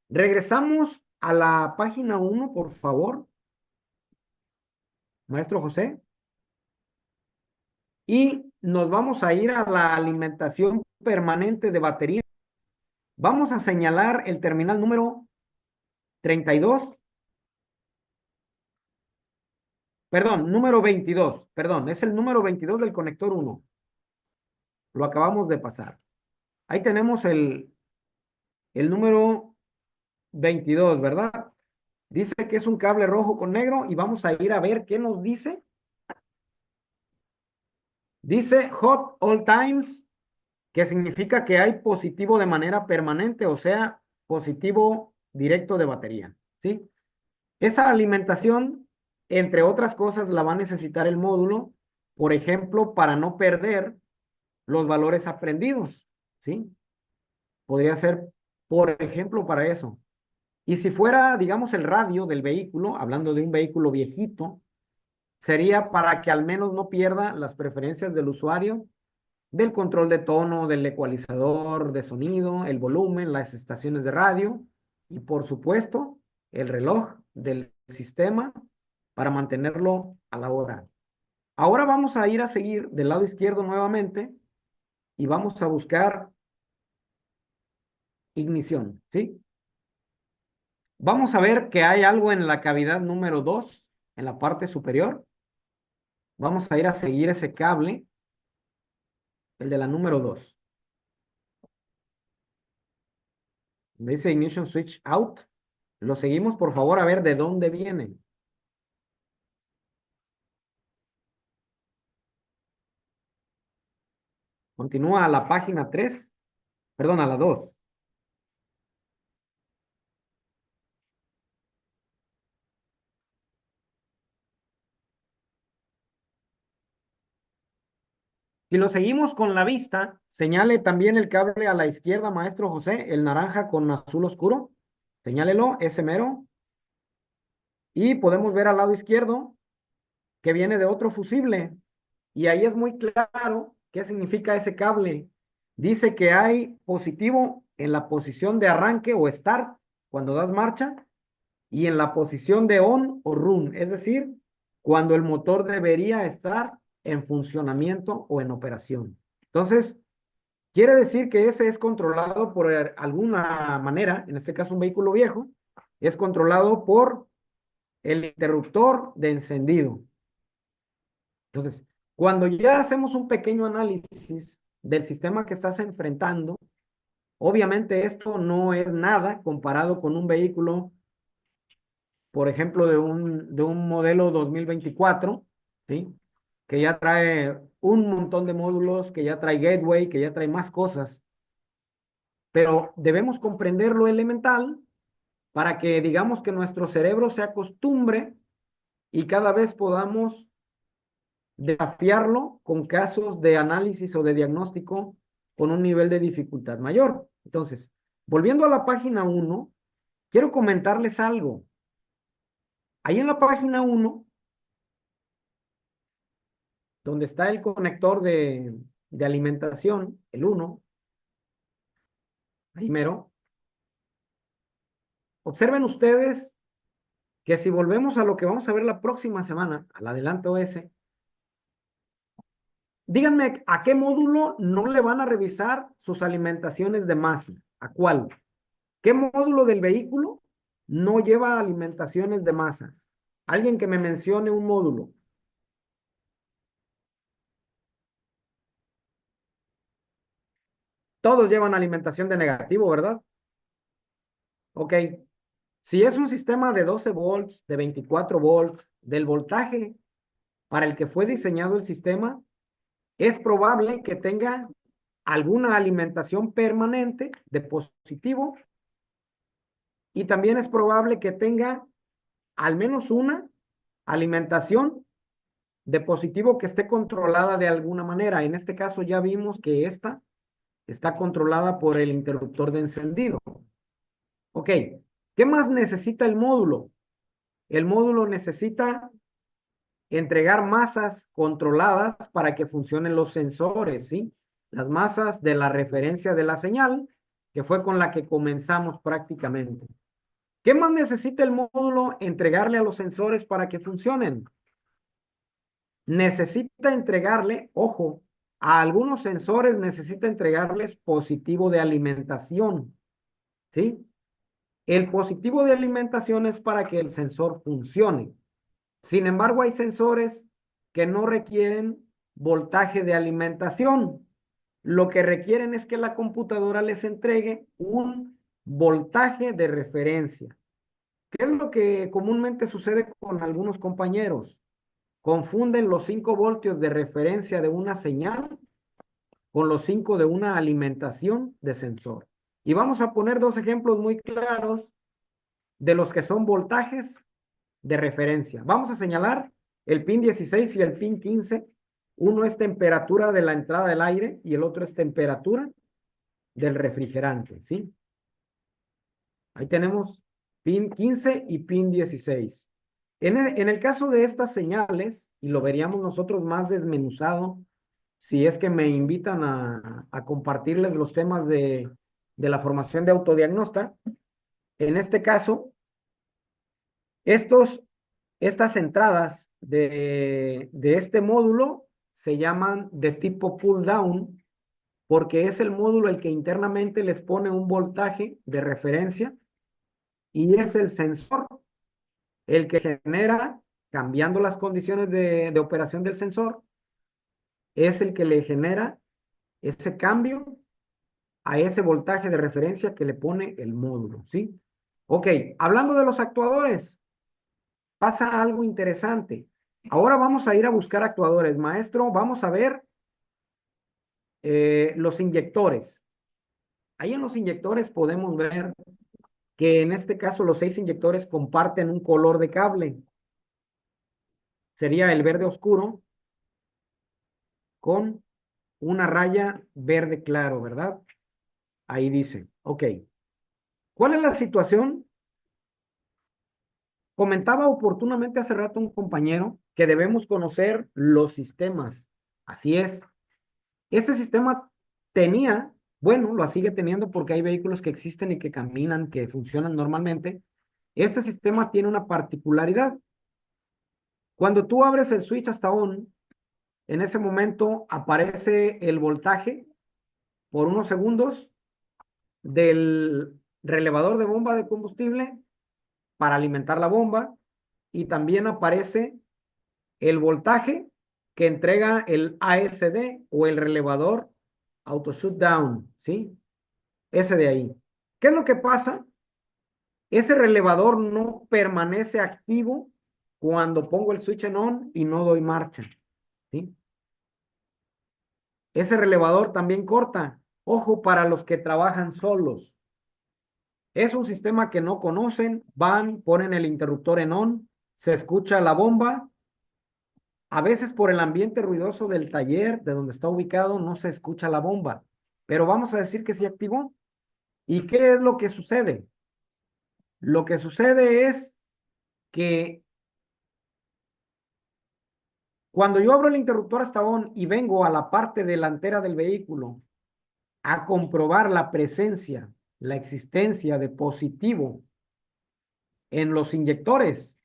regresamos a la página 1, por favor, maestro José. Y nos vamos a ir a la alimentación permanente de batería. Vamos a señalar el terminal número 32. Perdón, número 22. Perdón, es el número 22 del conector 1. Lo acabamos de pasar. Ahí tenemos el número 22, ¿verdad? Dice que es un cable rojo con negro y vamos a ir a ver qué nos dice. Dice hot all times, que significa que hay positivo de manera permanente, o sea, positivo directo de batería, ¿sí? Esa alimentación, entre otras cosas, la va a necesitar el módulo, por ejemplo, para no perder los valores aprendidos, ¿sí? Podría ser, por ejemplo, para eso. Y si fuera, digamos, el radio del vehículo, hablando de un vehículo viejito, sería para que al menos no pierda las preferencias del usuario, del control de tono, del ecualizador de sonido, el volumen, las estaciones de radio y, por supuesto, el reloj del sistema para mantenerlo a la hora. Ahora vamos a ir a seguir del lado izquierdo nuevamente y vamos a buscar ignición, ¿sí? Vamos a ver que hay algo en la cavidad número 2, en la parte superior. Vamos a ir a seguir ese cable, el de la número 2. Dice ignition switch out. Lo seguimos, por favor, a ver de dónde viene. Continúa a la página 3, perdón, a la 2. Si lo seguimos con la vista, señale también el cable a la izquierda, maestro José, el naranja con azul oscuro. Señálelo, ese mero. Y podemos ver al lado izquierdo que viene de otro fusible. Y ahí es muy claro qué significa ese cable. Dice que hay positivo en la posición de arranque o start, cuando das marcha, y en la posición de on o run, es decir, cuando el motor debería estar en funcionamiento o en operación. Entonces, quiere decir que ese es controlado por alguna manera, en este caso un vehículo viejo, es controlado por el interruptor de encendido. Entonces, cuando ya hacemos un pequeño análisis del sistema que estás enfrentando, obviamente esto no es nada comparado con un vehículo, por ejemplo, de un modelo 2024, ¿sí? Que ya trae un montón de módulos, que ya trae gateway, que ya trae más cosas. Pero debemos comprender lo elemental para que digamos que nuestro cerebro se acostumbre y cada vez podamos desafiarlo con casos de análisis o de diagnóstico con un nivel de dificultad mayor. Entonces, volviendo a la página 1, quiero comentarles algo. Ahí en la página 1, donde está el conector de alimentación, el 1, primero, observen ustedes que si volvemos a lo que vamos a ver la próxima semana, al adelanto ese, díganme a qué módulo no le van a revisar sus alimentaciones de masa. ¿A cuál? ¿Qué módulo del vehículo no lleva alimentaciones de masa? Alguien que me mencione un módulo. Todos llevan alimentación de negativo, ¿verdad? Ok. Si es un sistema de 12 volts, de 24 volts, del voltaje para el que fue diseñado el sistema, es probable que tenga alguna alimentación permanente de positivo y también es probable que tenga al menos una alimentación de positivo que esté controlada de alguna manera. En este caso ya vimos que esta está controlada por el interruptor de encendido. Ok, ¿qué más necesita el módulo? El módulo necesita entregar masas controladas para que funcionen los sensores, ¿sí? Las masas de la referencia de la señal, que fue con la que comenzamos prácticamente. ¿Qué más necesita el módulo entregarle a los sensores para que funcionen? Necesita entregarle, ojo, a algunos sensores necesita entregarles positivo de alimentación, ¿sí? El positivo de alimentación es para que el sensor funcione. Sin embargo, hay sensores que no requieren voltaje de alimentación. Lo que requieren es que la computadora les entregue un voltaje de referencia. ¿Qué es lo que comúnmente sucede con algunos compañeros? Confunden los 5 voltios de referencia de una señal con los 5 de una alimentación de sensor. Y vamos a poner dos ejemplos muy claros de los que son voltajes de referencia. Vamos a señalar el pin 16 y el pin 15. Uno es temperatura de la entrada del aire y el otro es temperatura del refrigerante, ¿sí? Ahí tenemos pin 15 y pin 16. En el caso de estas señales, y lo veríamos nosotros más desmenuzado, si es que me invitan a compartirles los temas de la formación de autodiagnóstico, en este caso, estas entradas de este módulo se llaman de tipo pull down porque es el módulo el que internamente les pone un voltaje de referencia y es el sensor el que genera, cambiando las condiciones de operación del sensor, es el que le genera ese cambio a ese voltaje de referencia que le pone el módulo, ¿sí? Ok, hablando de los actuadores, pasa algo interesante. Ahora vamos a ir a buscar actuadores. Maestro, vamos a ver los inyectores. Ahí en los inyectores podemos ver que en este caso los 6 inyectores comparten un color de cable. Sería el verde oscuro con una raya verde claro, ¿verdad? Ahí dice, ok. ¿Cuál es la situación? Comentaba oportunamente hace rato un compañero que debemos conocer los sistemas. Así es. Este sistema tenía, bueno, lo sigue teniendo porque hay vehículos que existen y que caminan, que funcionan normalmente. Este sistema tiene una particularidad. Cuando tú abres el switch hasta on, en ese momento aparece el voltaje por unos segundos del relevador de bomba de combustible para alimentar la bomba y también aparece el voltaje que entrega el ASD o el relevador auto shutdown, ¿sí? Ese de ahí. ¿Qué es lo que pasa? Ese relevador no permanece activo cuando pongo el switch en on y no doy marcha, ¿sí? Ese relevador también corta. Ojo para los que trabajan solos. Es un sistema que no conocen, van, ponen el interruptor en on, se escucha la bomba. A veces por el ambiente ruidoso del taller, de donde está ubicado, no se escucha la bomba. Pero vamos a decir que sí activó. ¿Y qué es lo que sucede? Lo que sucede es que cuando yo abro el interruptor hasta on y vengo a la parte delantera del vehículo a comprobar la presencia, la existencia de positivo en los inyectores,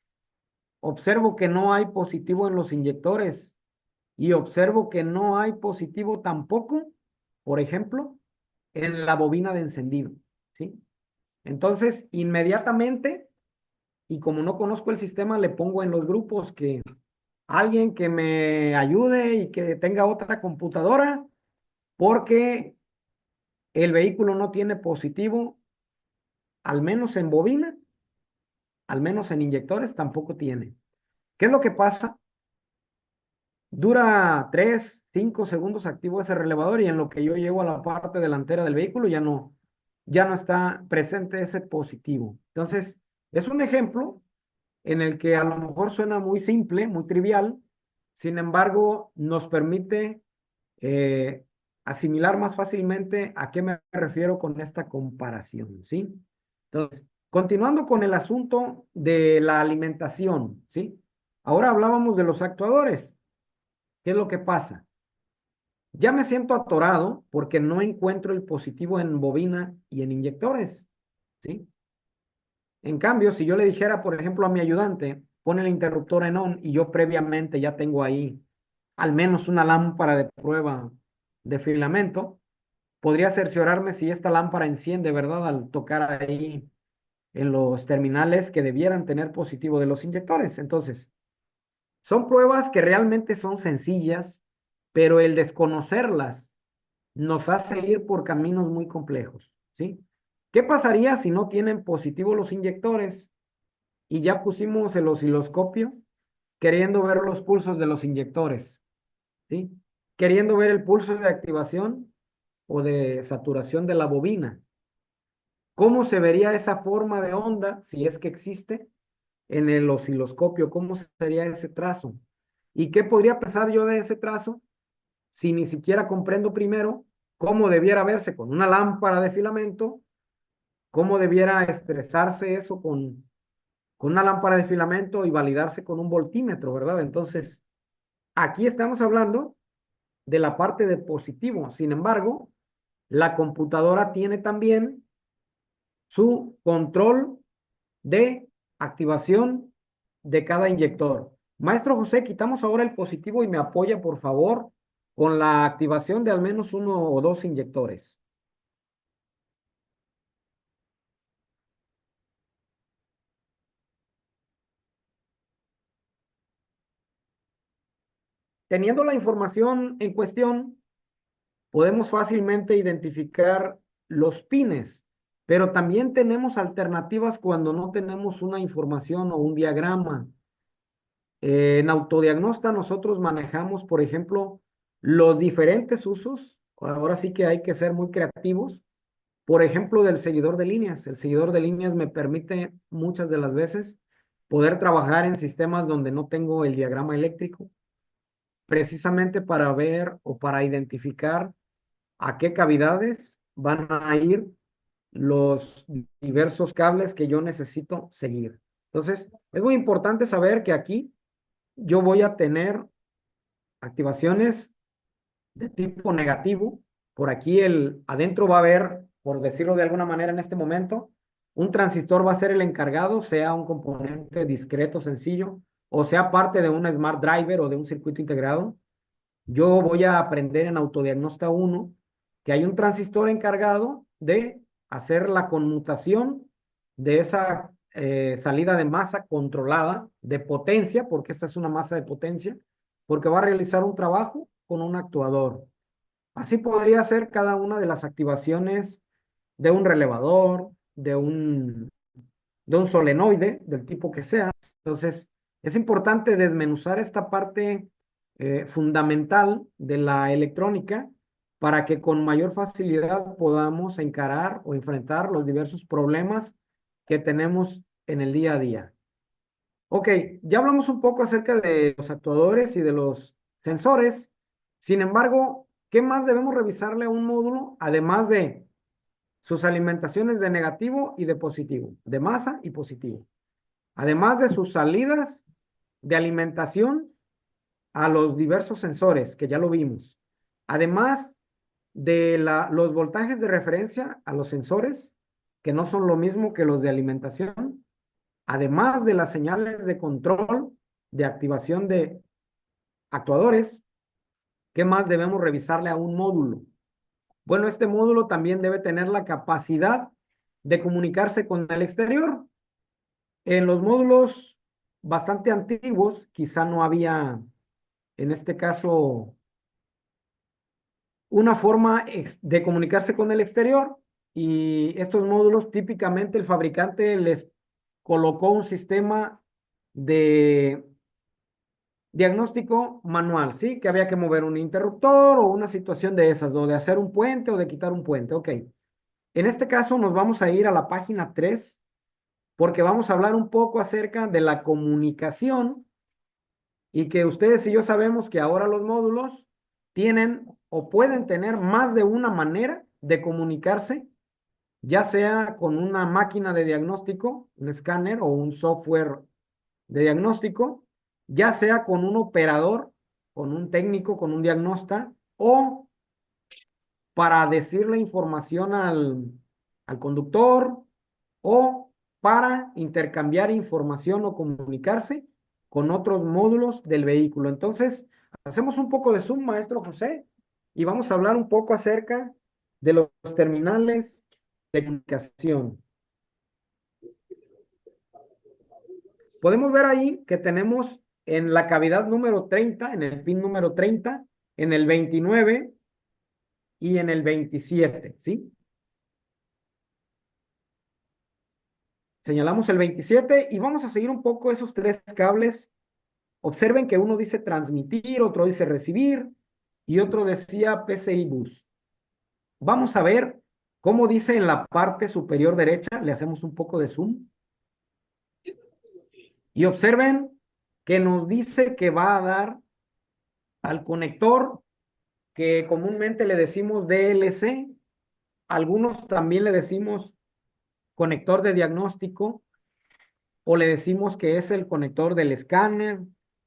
observo que no hay positivo en los inyectores y observo que no hay positivo tampoco, por ejemplo, en la bobina de encendido, ¿sí? Entonces, inmediatamente, y como no conozco el sistema, le pongo en los grupos que alguien que me ayude y que tenga otra computadora, porque el vehículo no tiene positivo, al menos en bobina, al menos en inyectores tampoco tiene. ¿Qué es lo que pasa? Dura 3, 5 segundos activo ese relevador y en lo que yo llego a la parte delantera del vehículo ya no está presente ese positivo. Entonces, es un ejemplo en el que a lo mejor suena muy simple, muy trivial, sin embargo, nos permite eh, asimilar más fácilmente a qué me refiero con esta comparación, ¿sí? Entonces, continuando con el asunto de la alimentación, ¿sí? Ahora hablábamos de los actuadores. ¿Qué es lo que pasa? Ya me siento atorado porque no encuentro el positivo en bobina y en inyectores, ¿sí? En cambio, si yo le dijera, por ejemplo, a mi ayudante, pone el interruptor en on y yo previamente ya tengo ahí al menos una lámpara de prueba de filamento, podría cerciorarme si esta lámpara enciende, ¿verdad? Al tocar ahí en los terminales que debieran tener positivo de los inyectores. Entonces, son pruebas que realmente son sencillas, pero el desconocerlas nos hace ir por caminos muy complejos, ¿sí? ¿Qué pasaría si no tienen positivo los inyectores y ya pusimos el osciloscopio queriendo ver los pulsos de los inyectores, ¿sí? Queriendo ver el pulso de activación o de saturación de la bobina? ¿Cómo se vería esa forma de onda, si es que existe, en el osciloscopio? ¿Cómo sería ese trazo? ¿Y qué podría pensar yo de ese trazo si ni siquiera comprendo primero cómo debiera verse con una lámpara de filamento, cómo debiera estresarse eso con una lámpara de filamento y validarse con un voltímetro, ¿verdad? Entonces, aquí estamos hablando de la parte de positivo. Sin embargo, la computadora tiene también su control de activación de cada inyector. Maestro José, quitamos ahora el positivo y me apoya, por favor, con la activación de al menos uno o dos inyectores. teniendo la información en cuestión, podemos fácilmente identificar los pines, pero también tenemos alternativas cuando no tenemos una información o un diagrama. En Autodiagnosta nosotros manejamos, por ejemplo, los diferentes usos. Ahora sí que hay que ser muy creativos. Por ejemplo, del seguidor de líneas. El seguidor de líneas me permite muchas de las veces poder trabajar en sistemas donde no tengo el diagrama eléctrico, precisamente para ver o para identificar a qué cavidades van a ir los diversos cables que yo necesito seguir. Entonces, es muy importante saber que aquí yo voy a tener activaciones de tipo negativo. Por aquí adentro va a haber, por decirlo de alguna manera en este momento, un transistor va a ser el encargado, sea un componente discreto, sencillo, o sea parte de un smart driver o de un circuito integrado. Yo voy a aprender en Autodiagnosta 1 que hay un transistor encargado de hacer la conmutación de esa salida de masa controlada de potencia, porque esta es una masa de potencia, porque va a realizar un trabajo con un actuador. Así podría ser cada una de las activaciones de un relevador, de un solenoide, del tipo que sea. Entonces, es importante desmenuzar esta parte fundamental de la electrónica para que con mayor facilidad podamos encarar o enfrentar los diversos problemas que tenemos en el día a día. Ok, ya hablamos un poco acerca de los actuadores y de los sensores. Sin embargo, ¿qué más debemos revisarle a un módulo? Además de sus alimentaciones de negativo y de positivo, de masa y positivo. Además de sus salidas de alimentación a los diversos sensores, que ya lo vimos. Además de los voltajes de referencia a los sensores, que no son lo mismo que los de alimentación. Además de las señales de control de activación de actuadores, ¿qué más debemos revisarle a un módulo? Bueno, este módulo también debe tener la capacidad de comunicarse con el exterior. En los módulos bastante antiguos, quizá no había, en este caso, una forma de comunicarse con el exterior, y estos módulos típicamente el fabricante les colocó un sistema de diagnóstico manual, ¿sí? Que había que mover un interruptor o una situación de esas, o de hacer un puente o de quitar un puente. Ok. En este caso nos vamos a ir a la página 3 porque vamos a hablar un poco acerca de la comunicación, y que ustedes y yo sabemos que ahora los módulos tienen o pueden tener más de una manera de comunicarse, ya sea con una máquina de diagnóstico, un escáner o un software de diagnóstico, ya sea con un operador, con un técnico, con un diagnasta, o para decirle información al conductor, o para intercambiar información o comunicarse con otros módulos del vehículo. Entonces, hacemos un poco de zoom, maestro José, y vamos a hablar un poco acerca de los terminales de comunicación. Podemos ver ahí que tenemos en la cavidad número 30, en el pin número 30, en el 29 y en el 27, ¿sí? Señalamos el 27 y vamos a seguir un poco esos tres cables. Observen que uno dice transmitir, otro dice recibir y otro decía PCI bus. Vamos a ver cómo dice en la parte superior derecha. Le hacemos un poco de zoom. Y observen que nos dice que va a dar al conector que comúnmente le decimos DLC. Algunos también le decimos conector de diagnóstico, o le decimos que es el conector del escáner.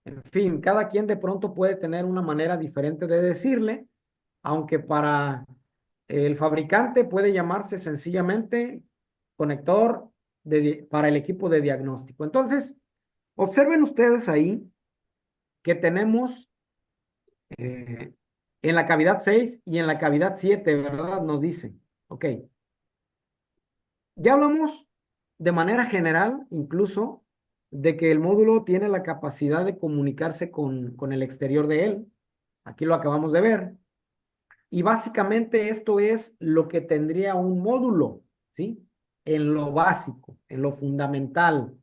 En fin, cada quien de pronto puede tener una manera diferente de decirle, aunque para el fabricante puede llamarse sencillamente conector para el equipo de diagnóstico. Entonces, observen ustedes ahí que tenemos en la cavidad 6 y en la cavidad 7, ¿verdad? Nos dice. Ok. Ya hablamos de manera general, incluso, de que el módulo tiene la capacidad de comunicarse con el exterior de él. Aquí lo acabamos de ver. Y básicamente esto es lo que tendría un módulo, ¿sí? En lo básico, en lo fundamental.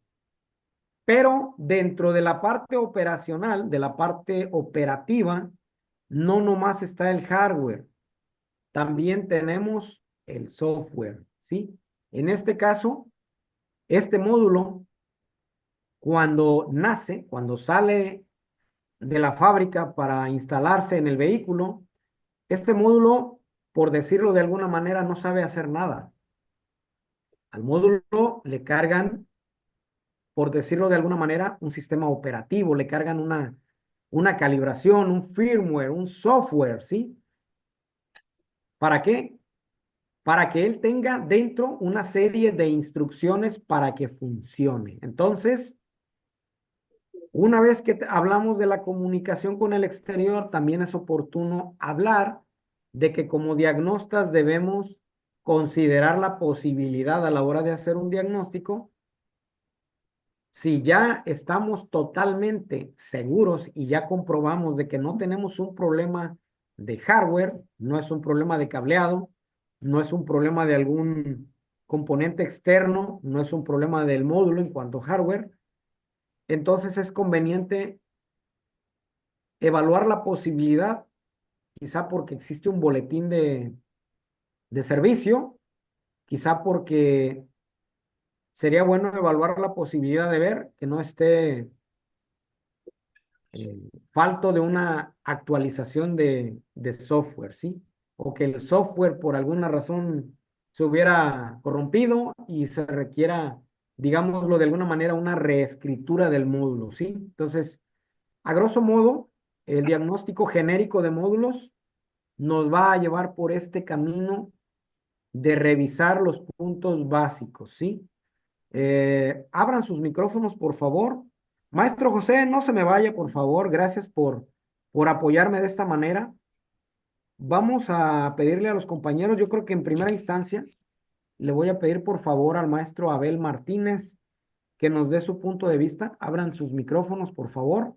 Pero dentro de la parte operacional, de la parte operativa, no nomás está el hardware, también tenemos el software, ¿sí? En este caso, este módulo, cuando nace, cuando sale de la fábrica para instalarse en el vehículo, este módulo, por decirlo de alguna manera, no sabe hacer nada. Al módulo le cargan, por decirlo de alguna manera, un sistema operativo, le cargan una calibración, un firmware, un software, ¿sí? ¿Para qué? Para que él tenga dentro una serie de instrucciones para que funcione. Entonces, una vez que hablamos de la comunicación con el exterior, también es oportuno hablar de que como diagnostas debemos considerar la posibilidad a la hora de hacer un diagnóstico. Si ya estamos totalmente seguros y ya comprobamos de que no tenemos un problema de hardware, no es un problema de cableado, no es un problema de algún componente externo, no es un problema del módulo en cuanto a hardware, entonces es conveniente evaluar la posibilidad, quizá porque existe un boletín de servicio, quizá porque sería bueno evaluar la posibilidad de ver que no esté falto de una actualización de software, ¿sí? O que el software por alguna razón se hubiera corrompido y se requiera, digámoslo de alguna manera, una reescritura del módulo, ¿sí? Entonces, a grosso modo, el diagnóstico genérico de módulos nos va a llevar por este camino de revisar los puntos básicos, ¿sí? Abran sus micrófonos, por favor. Maestro José, no se me vaya, por favor. Gracias por apoyarme de esta manera. Vamos a pedirle a los compañeros, yo creo que en primera instancia, le voy a pedir por favor al maestro Abel Martínez que nos dé su punto de vista. Abran sus micrófonos, por favor.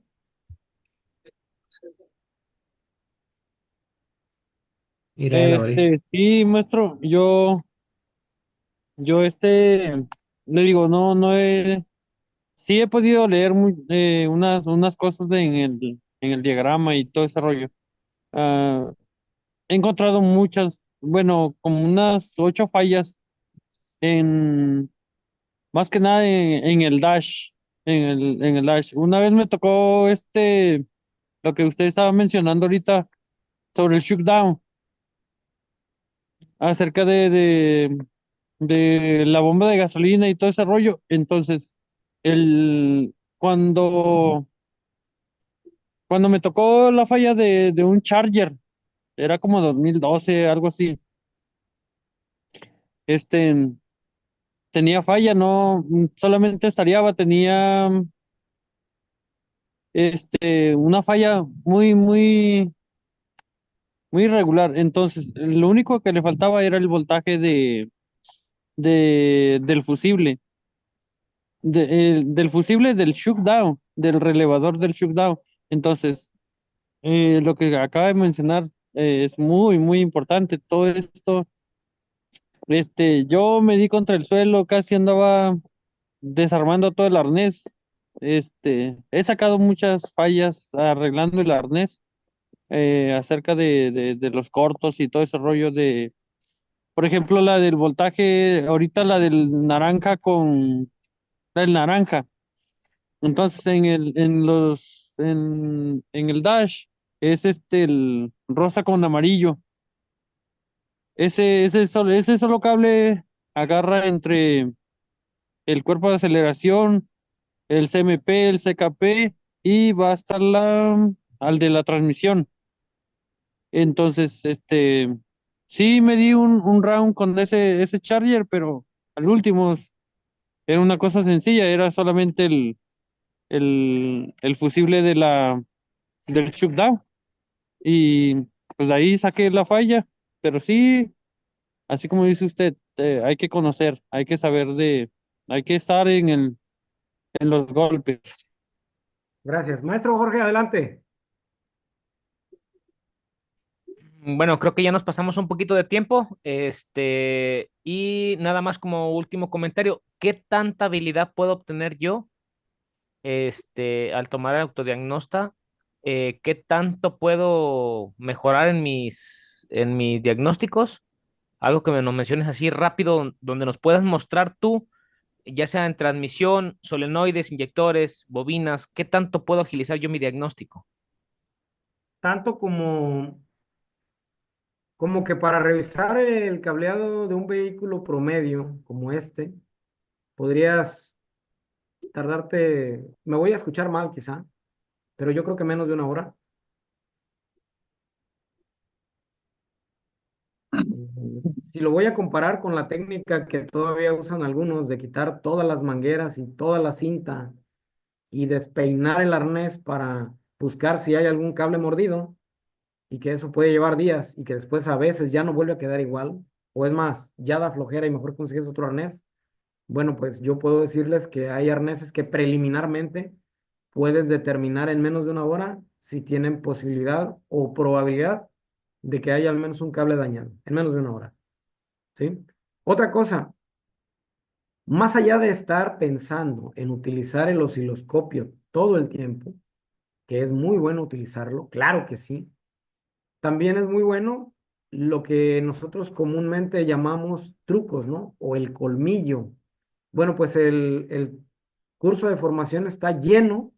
Mira, la abrí. Sí, maestro, yo le digo, sí he podido leer unas cosas en el diagrama y todo ese rollo. Ah, he encontrado muchas, bueno, como unas 8 fallas en, más que nada en el dash, en el dash. Una vez me tocó lo que usted estaba mencionando ahorita sobre el shutdown, acerca de la bomba de gasolina y todo ese rollo. Entonces, el, cuando, cuando me tocó la falla de un Charger, era como 2012 algo así, este, tenía falla, no solamente estallaba, tenía una falla muy irregular. Entonces, lo único que le faltaba era el voltaje del fusible. Del fusible del shockdown, del relevador del shockdown. Entonces, lo que acaba de mencionar es muy importante. Todo esto, yo me di contra el suelo, casi andaba desarmando todo el arnés. He sacado muchas fallas arreglando el arnés acerca de los cortos y todo ese rollo por ejemplo, la del voltaje, ahorita la del naranja. Entonces en el dash es el rosa con amarillo. Ese solo cable agarra entre el cuerpo de aceleración, el CMP, el CKP y va hasta al de la transmisión. Entonces, sí me di un round con ese charger, pero al último era una cosa sencilla, era solamente el fusible del shutdown. Y pues de ahí saqué la falla, pero sí, así como dice usted, hay que conocer, hay que estar en los golpes. Gracias. Maestro Jorge, adelante. Bueno, creo que ya nos pasamos un poquito de tiempo. Y nada más como último comentario, ¿qué tanta habilidad puedo obtener yo, al tomar el autodiagnosta? ¿Qué tanto puedo mejorar en mis diagnósticos? Algo que me nos menciones así rápido, donde nos puedas mostrar tú, ya sea en transmisión, solenoides, inyectores, bobinas, ¿qué tanto puedo agilizar yo mi diagnóstico? Tanto como que para revisar el cableado de un vehículo promedio como este, podrías tardarte, me voy a escuchar mal quizá, pero yo creo que menos de una hora. Si lo voy a comparar con la técnica que todavía usan algunos de quitar todas las mangueras y toda la cinta y despeinar el arnés para buscar si hay algún cable mordido y que eso puede llevar días y que después a veces ya no vuelve a quedar igual, o es más, ya da flojera y mejor consigues otro arnés. Bueno, pues yo puedo decirles que hay arneses que preliminarmente puedes determinar en menos de una hora si tienen posibilidad o probabilidad de que haya al menos un cable dañado, en menos de una hora, ¿sí? Otra cosa, más allá de estar pensando en utilizar el osciloscopio todo el tiempo, que es muy bueno utilizarlo, claro que sí, también es muy bueno lo que nosotros comúnmente llamamos trucos, ¿no? O el colmillo. Bueno, pues el curso de formación está lleno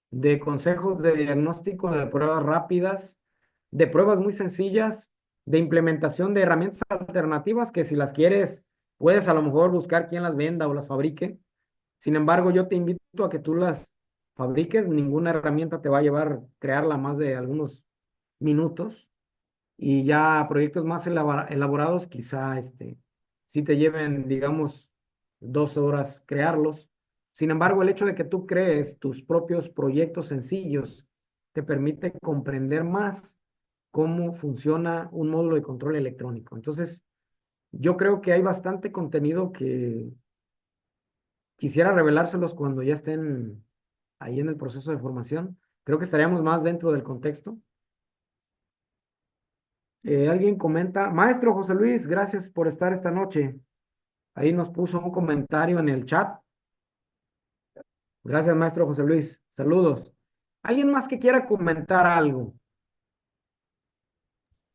de consejos de diagnóstico, de pruebas rápidas, de pruebas muy sencillas, de implementación de herramientas alternativas que si las quieres, puedes a lo mejor buscar quién las venda o las fabrique. Sin embargo, yo te invito a que tú las fabriques. Ninguna herramienta te va a llevar crearla más de algunos minutos y ya proyectos más elaborados, quizá sí te lleven, digamos, 2 horas crearlos. Sin embargo, el hecho de que tú crees tus propios proyectos sencillos te permite comprender más cómo funciona un módulo de control electrónico. Entonces, yo creo que hay bastante contenido que quisiera revelárselos cuando ya estén ahí en el proceso de formación. Creo que estaríamos más dentro del contexto. Alguien comenta, Maestro José Luis, gracias por estar esta noche. Ahí nos puso un comentario en el chat. Gracias, Maestro José Luis. Saludos. ¿Alguien más que quiera comentar algo?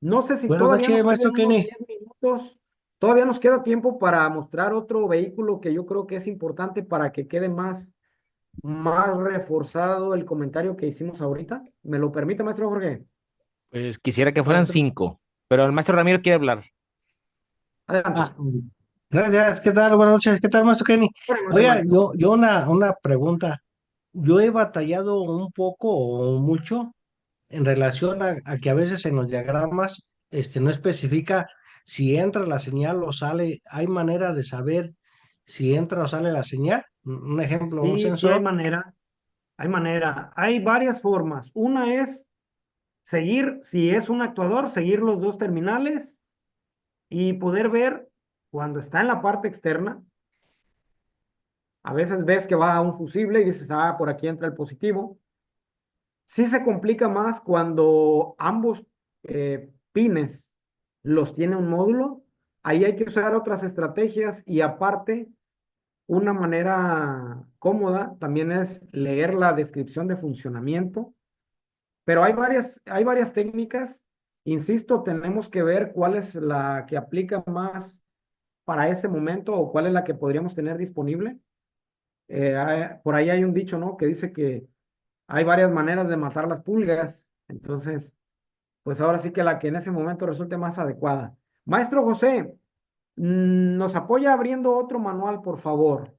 No sé si Buenas todavía noches, nos maestro queden unos Kenny. 10 minutos. Todavía nos queda tiempo para mostrar otro vehículo que yo creo que es importante para que quede más reforzado el comentario que hicimos ahorita. ¿Me lo permite, Maestro Jorge? Pues quisiera que fueran Adelante. 5, pero el maestro Ramiro quiere hablar. Adelante. Gracias, ¿qué tal? Buenas noches, ¿qué tal, maestro Kenny? Buenas noches, Oiga, maestro. yo una pregunta. Yo he batallado un poco o mucho en relación a que a veces en los diagramas no especifica si entra la señal o sale. ¿Hay manera de saber si entra o sale la señal? Un ejemplo, un Sí, sí hay sensor. manera. Hay manera. Hay varias formas. Una es seguir, si es un actuador, seguir los dos terminales y poder ver cuando está en la parte externa. A veces ves que va a un fusible y dices, ah, por aquí entra el positivo. Sí se complica más cuando ambos pines los tiene un módulo. Ahí hay que usar otras estrategias y aparte, una manera cómoda también es leer la descripción de funcionamiento. Pero hay varias técnicas. Insisto, tenemos que ver cuál es la que aplica más para ese momento o cuál es la que podríamos tener disponible. Por ahí hay un dicho, ¿no? Que dice que hay varias maneras de matar las pulgas. Entonces, pues ahora sí que la que en ese momento resulte más adecuada. Maestro José, nos apoya abriendo otro manual, por favor.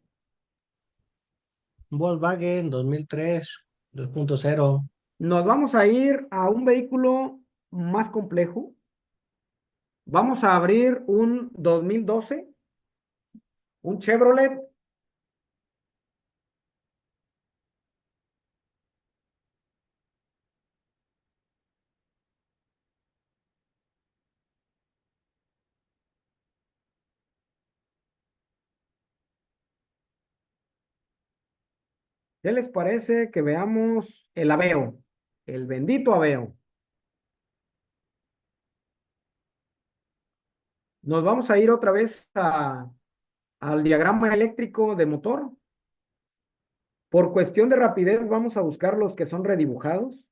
Volkswagen 2003, 2.0. Nos vamos a ir a un vehículo más complejo. Vamos a abrir un 2012, un Chevrolet. ¿Qué les parece que veamos el Aveo? El bendito Aveo. Nos vamos a ir otra vez al diagrama eléctrico de motor. Por cuestión de rapidez, vamos a buscar los que son redibujados.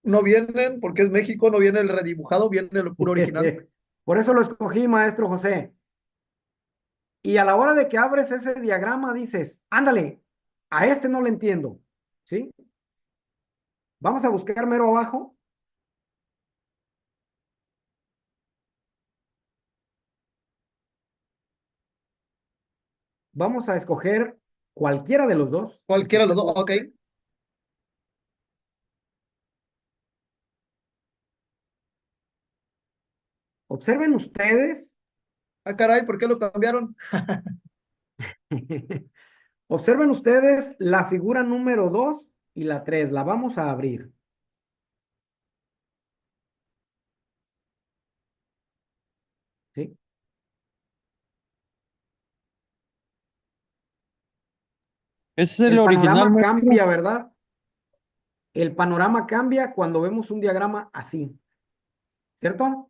No vienen, porque es México, no viene el redibujado, viene el puro original. Por eso lo escogí, maestro José. Y a la hora de que abres ese diagrama, dices, ándale, a este no le entiendo, ¿sí? Vamos a buscar mero abajo. Vamos a escoger cualquiera de los dos. Cualquiera de los dos, ok. Observen ustedes, Ah, caray, ¿por qué lo cambiaron? observen ustedes la figura número 2 y la 3. La vamos a abrir. ¿Sí? Ese es el El original, panorama maestro. cambia, ¿verdad? El panorama cambia cuando vemos un diagrama así, ¿cierto?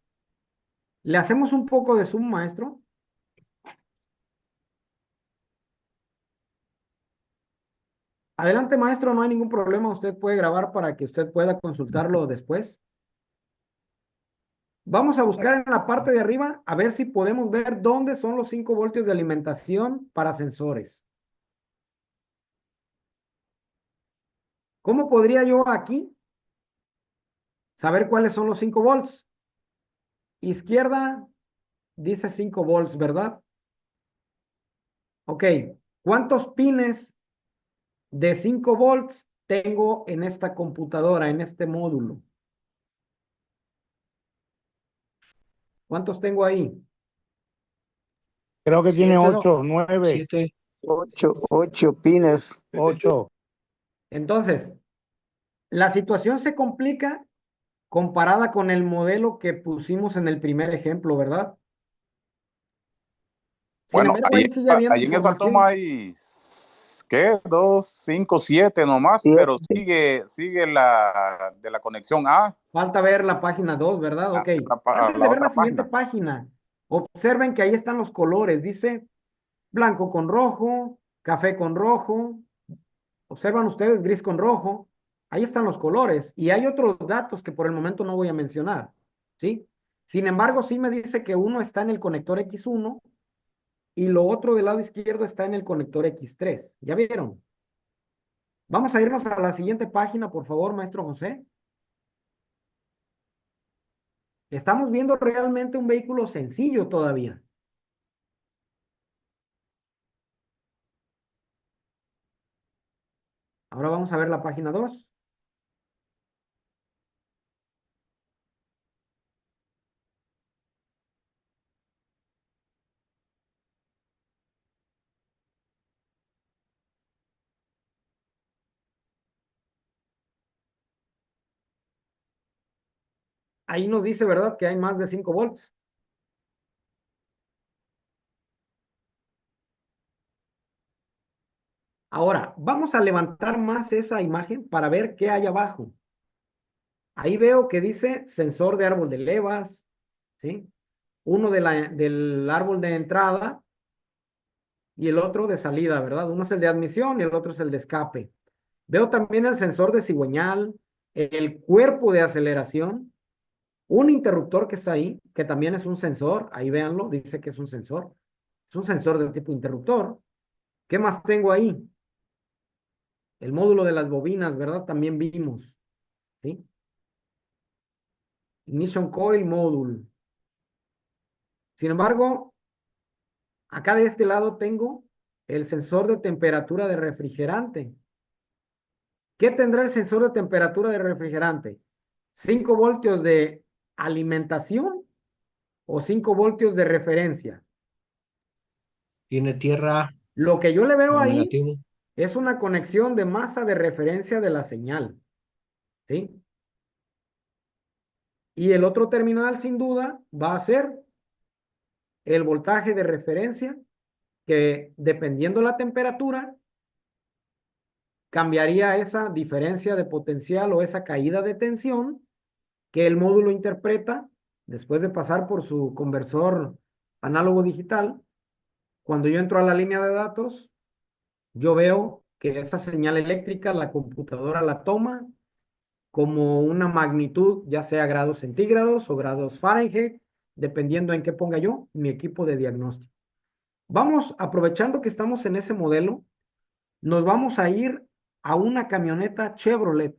Le hacemos un poco de zoom, maestro. Adelante, maestro, no hay ningún problema. Usted puede grabar para que usted pueda consultarlo después. Vamos a buscar en la parte de arriba a ver si podemos ver dónde son los 5 voltios de alimentación para sensores. ¿Cómo podría yo aquí saber cuáles son los 5 volts? Izquierda dice 5 volts, ¿verdad? Ok, ¿cuántos pines de 5 volts tengo en esta computadora, en este módulo? ¿Cuántos tengo ahí? Creo que tiene 7, ¿no? 8, 9, 7. 8 pines. 8. Entonces, la situación se complica comparada con el modelo que pusimos en el primer ejemplo, ¿verdad? Sin Bueno, embargo, ahí sigue habiendo ahí en esa toma información. hay, ¿qué? 2, 5, 7 nomás, pero 7. sigue la de la conexión A Falta ver la página 2, ¿verdad? Ok. a Antes de la ver la otra siguiente página. página, observen que ahí están los colores. Dice blanco con rojo, café con rojo. Observan ustedes gris con rojo. Ahí están los colores. Y hay otros datos que por el momento no voy a mencionar. ¿Sí? Sin embargo, sí me dice que uno está en el conector X1 y lo otro del lado izquierdo está en el conector X3. ¿Ya vieron? Vamos a irnos a la siguiente página, por favor, maestro José. Estamos viendo realmente un vehículo sencillo todavía. Ahora vamos a ver la página 2. Ahí nos dice, ¿verdad?, que hay más de 5 volts. Ahora, vamos a levantar más esa imagen para ver qué hay abajo. Ahí veo que dice sensor de árbol de levas, ¿sí? Uno del árbol de entrada y el otro de salida, ¿verdad? Uno es el de admisión y el otro es el de escape. Veo también el sensor de cigüeñal, el cuerpo de aceleración, un interruptor que está ahí, que también es un sensor, ahí véanlo, dice que es un sensor. Es un sensor de tipo interruptor. ¿Qué más tengo ahí? El módulo de las bobinas, ¿verdad? También vimos, ¿sí? Ignition Coil Module. Sin embargo, acá de este lado tengo el sensor de temperatura de refrigerante. ¿Qué tendrá el sensor de temperatura de refrigerante? ¿5 voltios de alimentación o 5 voltios de referencia? Tiene tierra Lo que yo le veo ahí negativo. es una conexión de masa de referencia de la señal, ¿sí? Y el otro terminal, sin duda, va a ser el voltaje de referencia, que dependiendo la temperatura, cambiaría esa diferencia de potencial o esa caída de tensión que el módulo interpreta después de pasar por su conversor análogo digital, cuando yo entro a la línea de datos, yo veo que esa señal eléctrica la computadora la toma como una magnitud, ya sea grados centígrados o grados Fahrenheit, dependiendo en qué ponga yo mi equipo de diagnóstico. Vamos, aprovechando que estamos en ese modelo, nos vamos a ir a una camioneta Chevrolet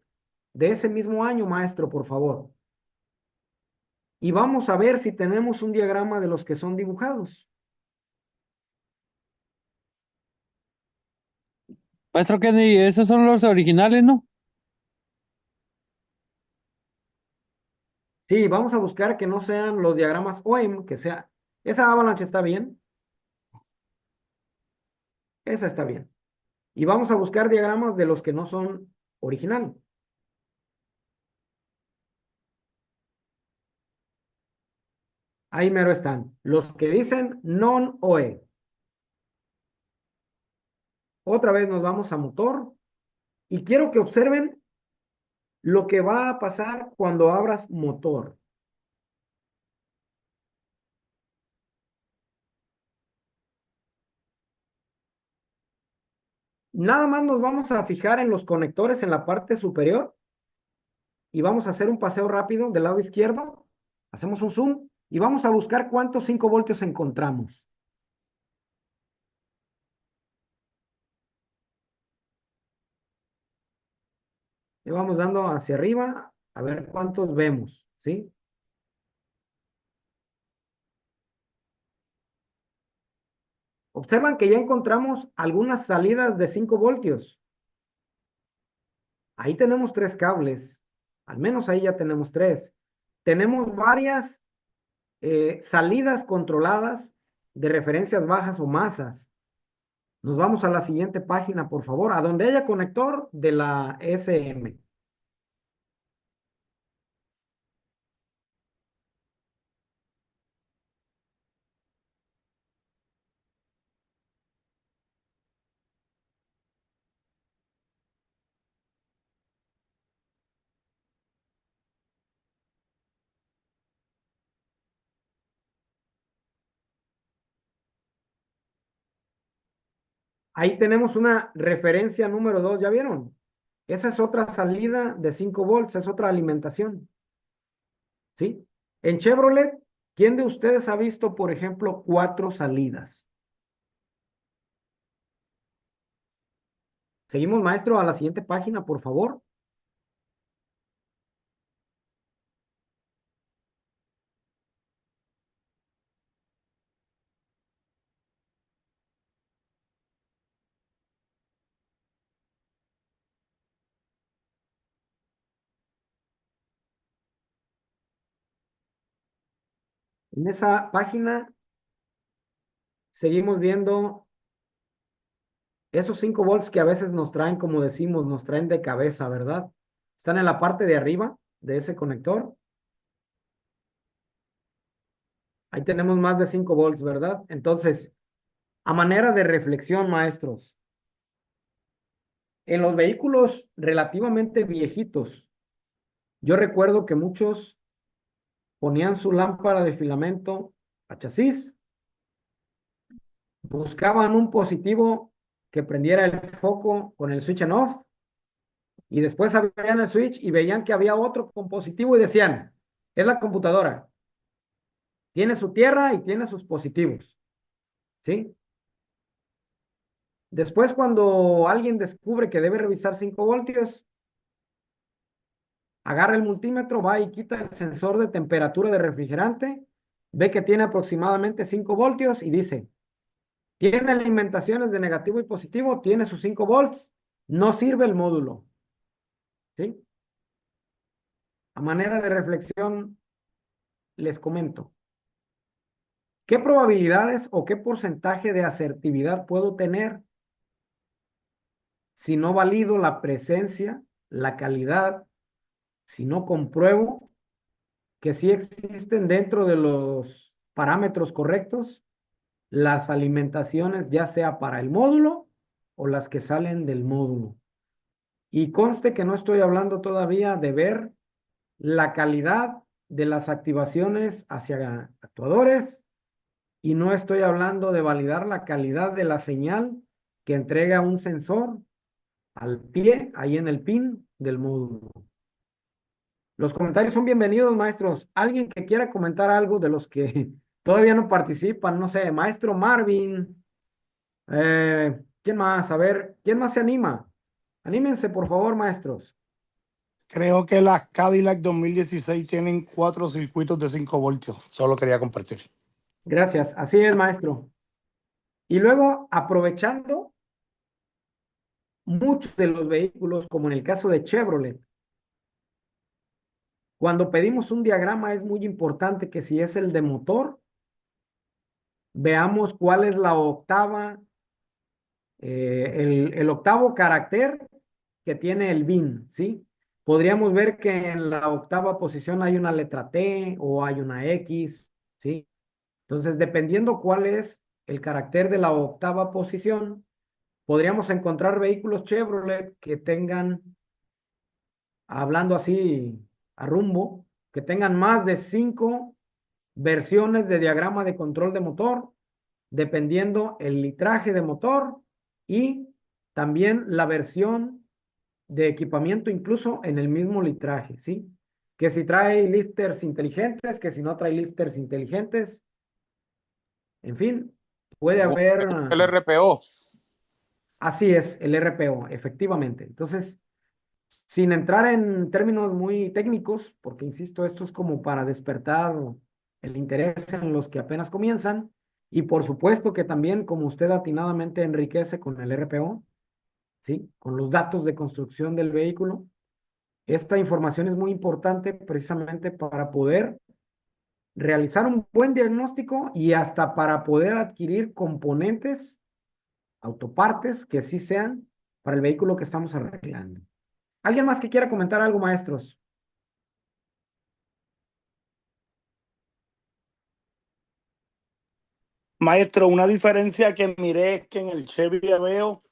de ese mismo año, maestro, por favor. Y vamos a ver si tenemos un diagrama de los que son dibujados. Maestro Kennedy, esos son los originales, ¿no? Sí, vamos a buscar que no sean los diagramas OEM, que sea, esa Avalanche está bien, esa está bien. Y vamos a buscar diagramas de los que no son original. Ahí mero están, los que dicen non-OE. Otra vez nos vamos a motor y quiero que observen lo que va a pasar cuando abras motor. Nada más nos vamos a fijar en los conectores en la parte superior y vamos a hacer un paseo rápido del lado izquierdo. Hacemos un zoom y vamos a buscar cuántos 5 voltios encontramos. Y vamos dando hacia arriba a ver cuántos vemos, ¿sí? Observan que ya encontramos algunas salidas de 5 voltios. Ahí tenemos 3 cables. Al menos ahí ya tenemos 3. Tenemos varias salidas controladas de referencias bajas o masas. Nos vamos a la siguiente página, por favor, a donde haya conector de la SM. Ahí tenemos una referencia número 2, ¿ya vieron? Esa es otra salida de 5 volts, es otra alimentación, ¿sí? En Chevrolet, ¿quién de ustedes ha visto, por ejemplo, 4 salidas? Seguimos, maestro, a la siguiente página, por favor. En esa página seguimos viendo esos 5 volts que a veces nos traen, como decimos, nos traen de cabeza, ¿verdad? Están en la parte de arriba de ese conector. Ahí tenemos más de 5 volts, ¿verdad? Entonces, a manera de reflexión, maestros, en los vehículos relativamente viejitos, yo recuerdo que muchos ponían su lámpara de filamento a chasis, buscaban un positivo que prendiera el foco con el switch on off, y después abrían el switch y veían que había otro con positivo y decían, es la computadora, tiene su tierra y tiene sus positivos, ¿sí? Después, cuando alguien descubre que debe revisar 5 voltios, agarra el multímetro, va y quita el sensor de temperatura de refrigerante, ve que tiene aproximadamente 5 voltios y dice, tiene alimentaciones de negativo y positivo, tiene sus 5 volts, no sirve el módulo, ¿sí? A manera de reflexión, les comento, ¿qué probabilidades o qué porcentaje de asertividad puedo tener si no valido la presencia, la calidad, si no compruebo que sí existen dentro de los parámetros correctos las alimentaciones, ya sea para el módulo o las que salen del módulo? Y conste que no estoy hablando todavía de ver la calidad de las activaciones hacia actuadores y no estoy hablando de validar la calidad de la señal que entrega un sensor al pie, ahí en el pin del módulo. Los comentarios son bienvenidos, maestros. ¿Alguien que quiera comentar algo de los que todavía no participan? No sé, maestro Marvin. ¿Quién más? A ver, ¿quién más se anima? Anímense, por favor, maestros. Creo que las Cadillac 2016 tienen 4 circuitos de 5 voltios. Solo quería compartir. Gracias. Así es, maestro. Y luego, aprovechando muchos de los vehículos, como en el caso de Chevrolet, cuando pedimos un diagrama es muy importante que si es el de motor, veamos cuál es la octava, el octavo carácter que tiene el VIN, ¿sí? Podríamos ver que en la octava posición hay una letra T o hay una X, ¿sí? Entonces, dependiendo cuál es el carácter de la octava posición, podríamos encontrar vehículos Chevrolet que tengan, hablando así a rumbo, que tengan más de 5 versiones de diagrama de control de motor, dependiendo el litraje de motor y también la versión de equipamiento incluso en el mismo litraje, ¿sí? Que si trae lifters inteligentes, que si no trae lifters inteligentes, en fin, puede haber, El RPO. así es, el RPO, efectivamente. Entonces, sin entrar en términos muy técnicos, porque insisto, esto es como para despertar el interés en los que apenas comienzan, y por supuesto que también, como usted atinadamente enriquece con el RPO, ¿sí? Con los datos de construcción del vehículo, esta información es muy importante precisamente para poder realizar un buen diagnóstico y hasta para poder adquirir componentes, autopartes que sí sean para el vehículo que estamos arreglando. ¿Alguien más que quiera comentar algo, maestros? Maestro, una diferencia que miré es que en el Chevy Aveo,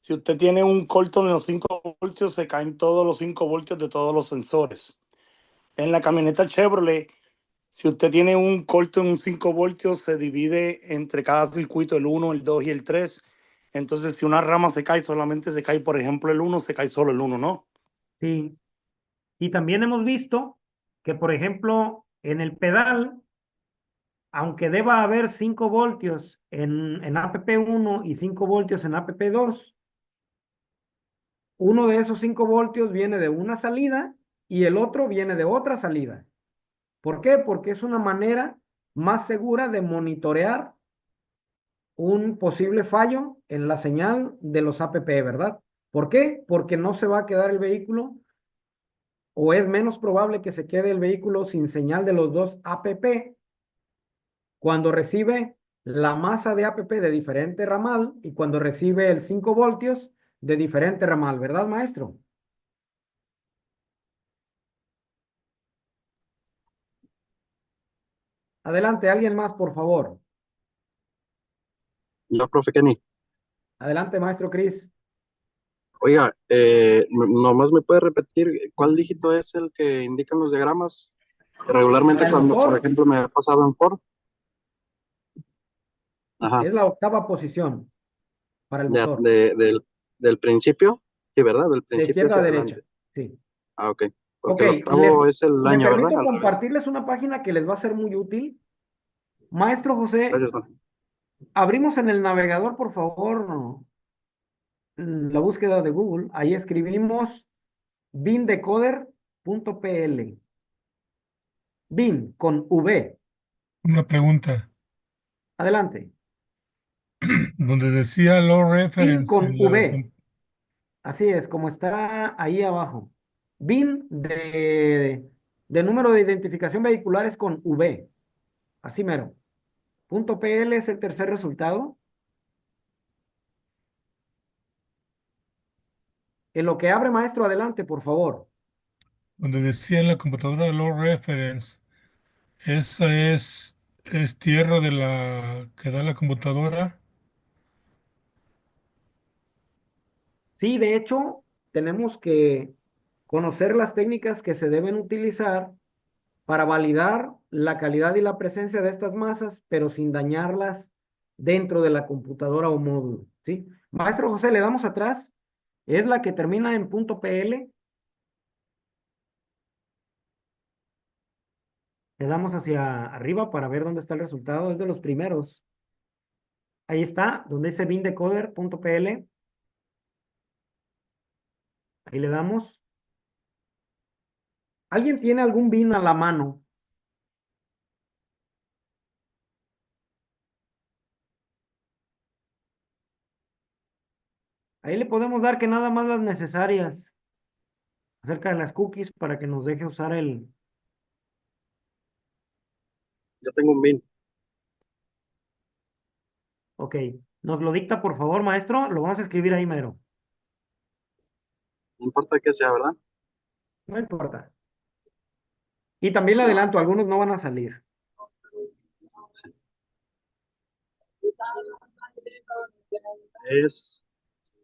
si usted tiene un corto en los 5 voltios, se caen todos los 5 voltios de todos los sensores. En la camioneta Chevrolet, si usted tiene un corto en un 5 voltios, se divide entre cada circuito el uno, el 2 y el 3. Entonces, si una rama se cae, solamente se cae, por ejemplo, el uno, se cae solo el uno, ¿no? Sí. Y también hemos visto que, por ejemplo, en el pedal, aunque deba haber 5 voltios en APP1 y 5 voltios en APP2, uno de esos 5 voltios viene de una salida y el otro viene de otra salida. ¿Por qué? Porque es una manera más segura de monitorear un posible fallo en la señal de los APP, ¿verdad? ¿Por qué? Porque no se va a quedar el vehículo o es menos probable que se quede el vehículo sin señal de los dos APP cuando recibe la masa de APP de diferente ramal y cuando recibe el 5 voltios de diferente ramal, ¿verdad, maestro? Adelante, alguien más, por favor. Yo, profe Kenny. Adelante, maestro Cris. Oiga, nomás me puede repetir cuál dígito es el que indican los diagramas. Regularmente Para el cuando, por motor ejemplo, me ha pasado en Ford. Ajá. es la octava posición para el De, motor, de- del, del principio. Sí, ¿verdad? Del de principio izquierda hacia a derecha. adelante. Sí. Ah, ok. Ok, Porque el octavo es el me año, ¿verdad? permito Al revés. compartirles una página que les va a ser muy útil. Maestro José, Gracias, profe. abrimos en el navegador, por favor, la búsqueda de Google. Ahí escribimos bindecoder.pl. Bin con V. Una pregunta, Adelante. donde decía low Bin reference con en la... V. Así es, como está ahí abajo. BIN de número de identificación vehicular es con V. Así mero. Punto PL es el tercer resultado. En lo que abre, maestro, adelante, por favor. Donde decía en la computadora low reference, esa es tierra de la que da la computadora. Sí, de hecho, tenemos que conocer las técnicas que se deben utilizar para validar la calidad y la presencia de estas masas, pero sin dañarlas dentro de la computadora o módulo, ¿sí? Maestro José, le damos atrás. Es la que termina en .pl. Le damos hacia arriba para ver dónde está el resultado. Es de los primeros. Ahí está, donde dice bindecoder.pl. Ahí le damos. ¿Alguien tiene algún bin a la mano? Ahí le podemos dar que nada más las necesarias acerca de las cookies para que nos deje usar el... Yo tengo un bin. Ok, nos lo dicta por favor, maestro. Lo vamos a escribir ahí, mero. No importa que sea, ¿verdad? No importa. Y también le adelanto, algunos no van a salir. Es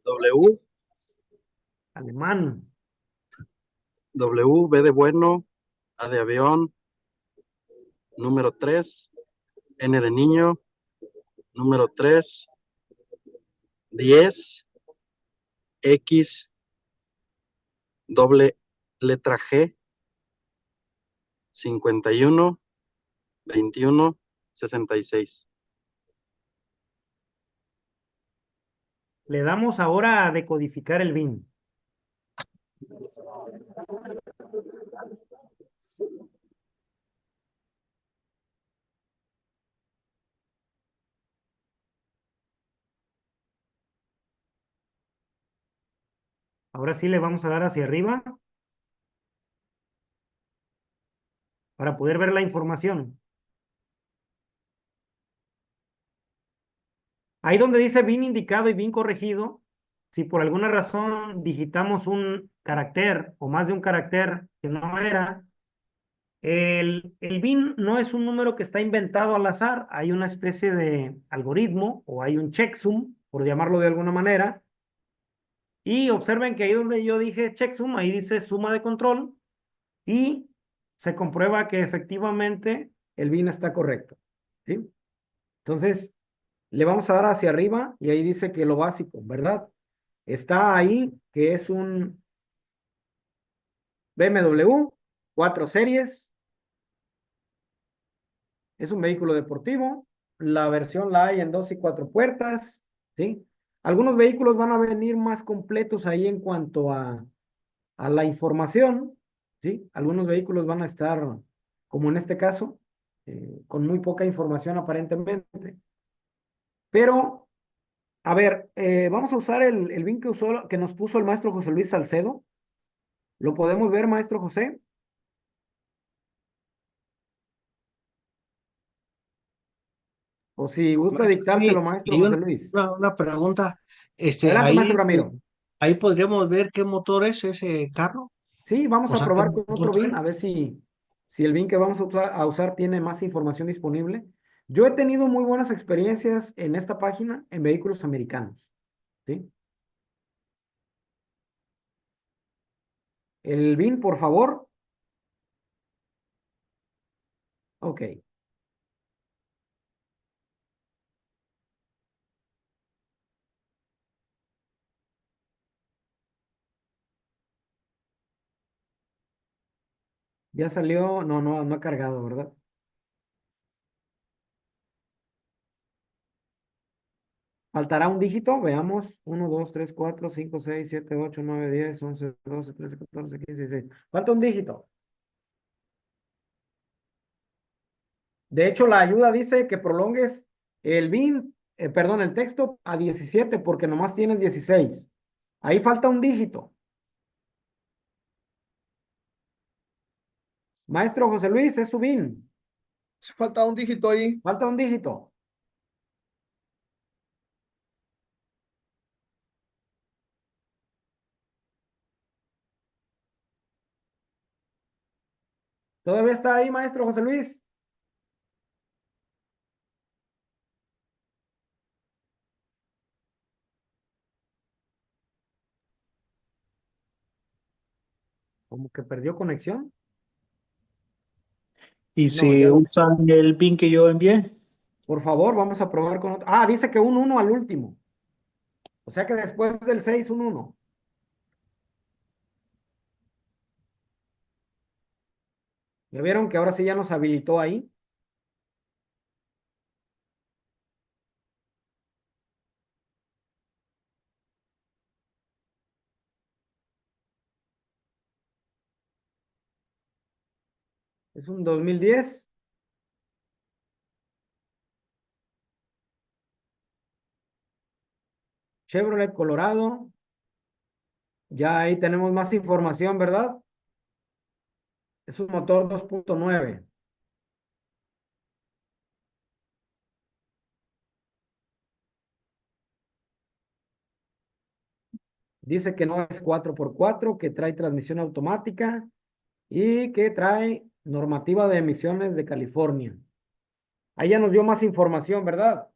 W, Alemán. W, B de bueno, A de avión, número 3, N de niño, número 3, 10, X, doble letra G, 51, 21, 66. Le damos ahora a decodificar el bin. Ahora sí le vamos a dar hacia arriba para poder ver la información. Ahí donde dice bin indicado y bin corregido, si por alguna razón digitamos un carácter o más de un carácter que no era, el bin no es un número que está inventado al azar, hay una especie de algoritmo o hay un checksum, por llamarlo de alguna manera, y observen que ahí donde yo dije checksum, ahí dice suma de control y se comprueba que efectivamente el bin está correcto, ¿sí? Entonces, le vamos a dar hacia arriba y ahí dice que lo básico, ¿verdad? Está ahí que es un BMW 4 series, es un vehículo deportivo, la versión la hay en 2 y 4 puertas, ¿sí? Algunos vehículos van a venir más completos ahí en cuanto a la información, ¿sí? Algunos vehículos van a estar, como en este caso, con muy poca información aparentemente. Pero, a ver, vamos a usar el link que nos puso el maestro José Luis Salcedo. ¿Lo podemos ver, maestro José? O si gusta dictárselo, maestro Y José Luis. una pregunta, Adelante, maestro ahí, Ramiro. ahí podríamos ver qué motor es ese carro, Sí, vamos o a sea, qué probar con motor otro trae. bin, a ver si el bin que vamos a usar tiene más información disponible. Yo he tenido muy buenas experiencias en esta página en vehículos americanos, ¿sí? El bin, por favor. Ok. Ya salió, no ha cargado, ¿verdad? Faltará un dígito, veamos. 1, 2, 3, 4, 5, 6, 7, 8, 9, 10, 11, 12, 13, 14, 15, 16. Falta un dígito. De hecho, la ayuda dice que prolongues el bin, perdón, el texto a 17 porque nomás tienes 16. Ahí falta un dígito. Maestro José Luis, es su bin. Falta un dígito ahí. Falta un dígito. ¿Todavía está ahí, maestro José Luis? Como que perdió conexión. ¿Y No, si usan el PIN que yo envié? por favor, vamos a probar con otro. Ah, dice que un 1 al último. O sea que después del 6 un 1. ¿Ya vieron que ahora sí ya nos habilitó ahí? Es un 2010. Chevrolet Colorado. Ya ahí tenemos más información, ¿verdad? Es un motor 2.9. Dice que no es 4x4, que trae transmisión automática y que trae normativa de emisiones de California. Ahí ya nos dio más información, ¿verdad?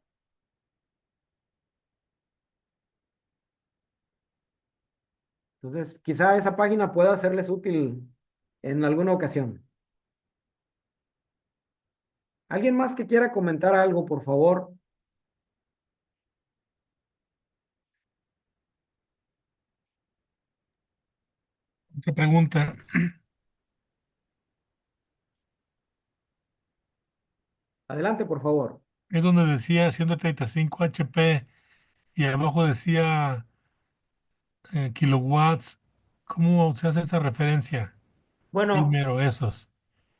Entonces, quizá esa página pueda serles útil en alguna ocasión. ¿Alguien más que quiera comentar algo, por favor? Otra pregunta. Adelante, por favor. Es donde decía 135 HP y abajo decía kilowatts. ¿Cómo se hace esa referencia? Bueno, Primero, esos.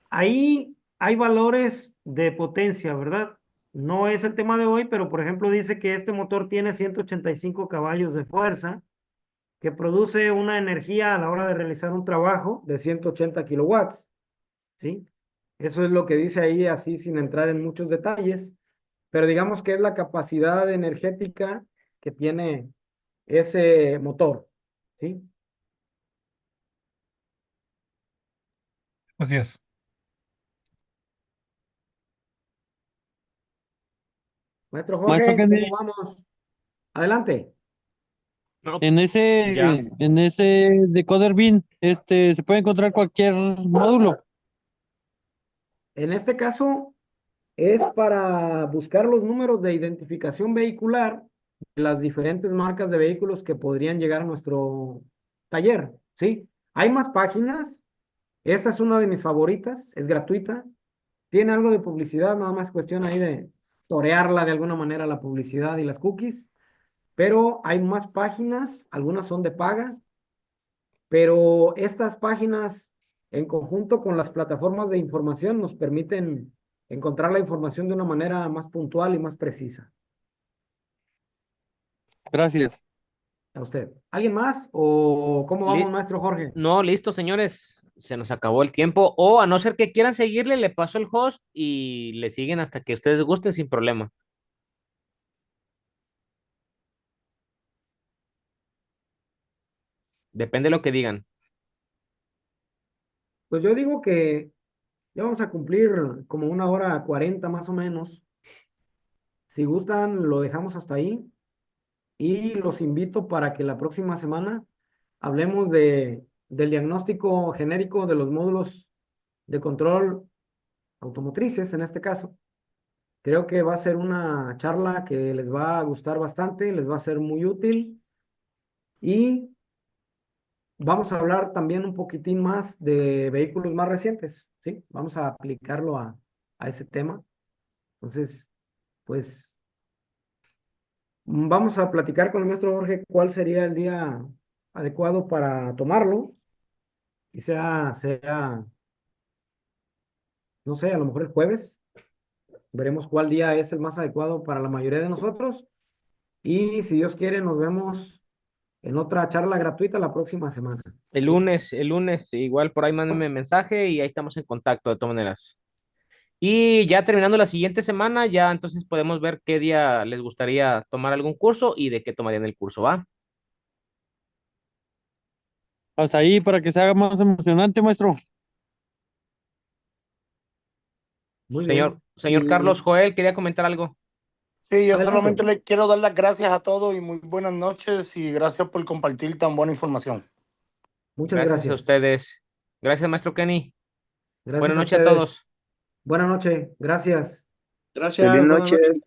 ahí hay valores de potencia, ¿verdad? No es el tema de hoy, pero por ejemplo dice que este motor tiene 185 caballos de fuerza, que produce una energía a la hora de realizar un trabajo de 180 kilowatts, ¿sí? Eso es lo que dice ahí, así sin entrar en muchos detalles, pero digamos que es la capacidad energética que tiene ese motor, ¿sí? Gracias. Maestro Maestro Jorge, ¿cómo Kenny, vamos? Adelante. No, en ese, ya. en ese decoder bin, se puede encontrar cualquier módulo. En este caso es para buscar los números de identificación vehicular de las diferentes marcas de vehículos que podrían llegar a nuestro taller, ¿sí? Hay más páginas. Esta es una de mis favoritas, es gratuita. Tiene algo de publicidad, nada más cuestión ahí de torearla de alguna manera la publicidad y las cookies. Pero hay más páginas, algunas son de paga, pero estas páginas en conjunto con las plataformas de información nos permiten encontrar la información de una manera más puntual y más precisa. Gracias. A usted. ¿Alguien más? ¿O cómo vamos, Li- maestro Jorge? no, listo, señores. Se nos acabó el tiempo. O a no ser que quieran seguirle, le paso el host y le siguen hasta que ustedes gusten sin problema. Depende de lo que digan. Pues yo digo que ya vamos a cumplir como 1 hora 40 más o menos. Si gustan, lo dejamos hasta ahí y los invito para que la próxima semana hablemos del diagnóstico genérico de los módulos de control automotrices en este caso. Creo que va a ser una charla que les va a gustar bastante, les va a ser muy útil y vamos a hablar también un poquitín más de vehículos más recientes, ¿sí? Vamos a aplicarlo a ese tema. Entonces, pues vamos a platicar con el maestro Jorge cuál sería el día adecuado para tomarlo y sea, no sé, a lo mejor el jueves. Veremos cuál día es el más adecuado para la mayoría de nosotros. Y si Dios quiere, nos vemos en otra charla gratuita la próxima semana. ¿Sí? El lunes, igual por ahí mándenme mensaje y ahí estamos en contacto de todas maneras. Y ya terminando la siguiente semana, ya entonces podemos ver qué día les gustaría tomar algún curso y de qué tomarían el curso, ¿va? Hasta ahí para que se haga más emocionante, maestro. Muy Señor, bien. señor Carlos Y Joel, quería comentar algo. Sí, yo adelante. solamente le quiero dar las gracias a todos y muy buenas noches y gracias por compartir tan buena información. Muchas Gracias a gracias. ustedes. Gracias, maestro Kenny. Buenas Gracias a noches a ustedes. todos. Buenas noches, gracias. Gracias, Feliz buenas noche. noches.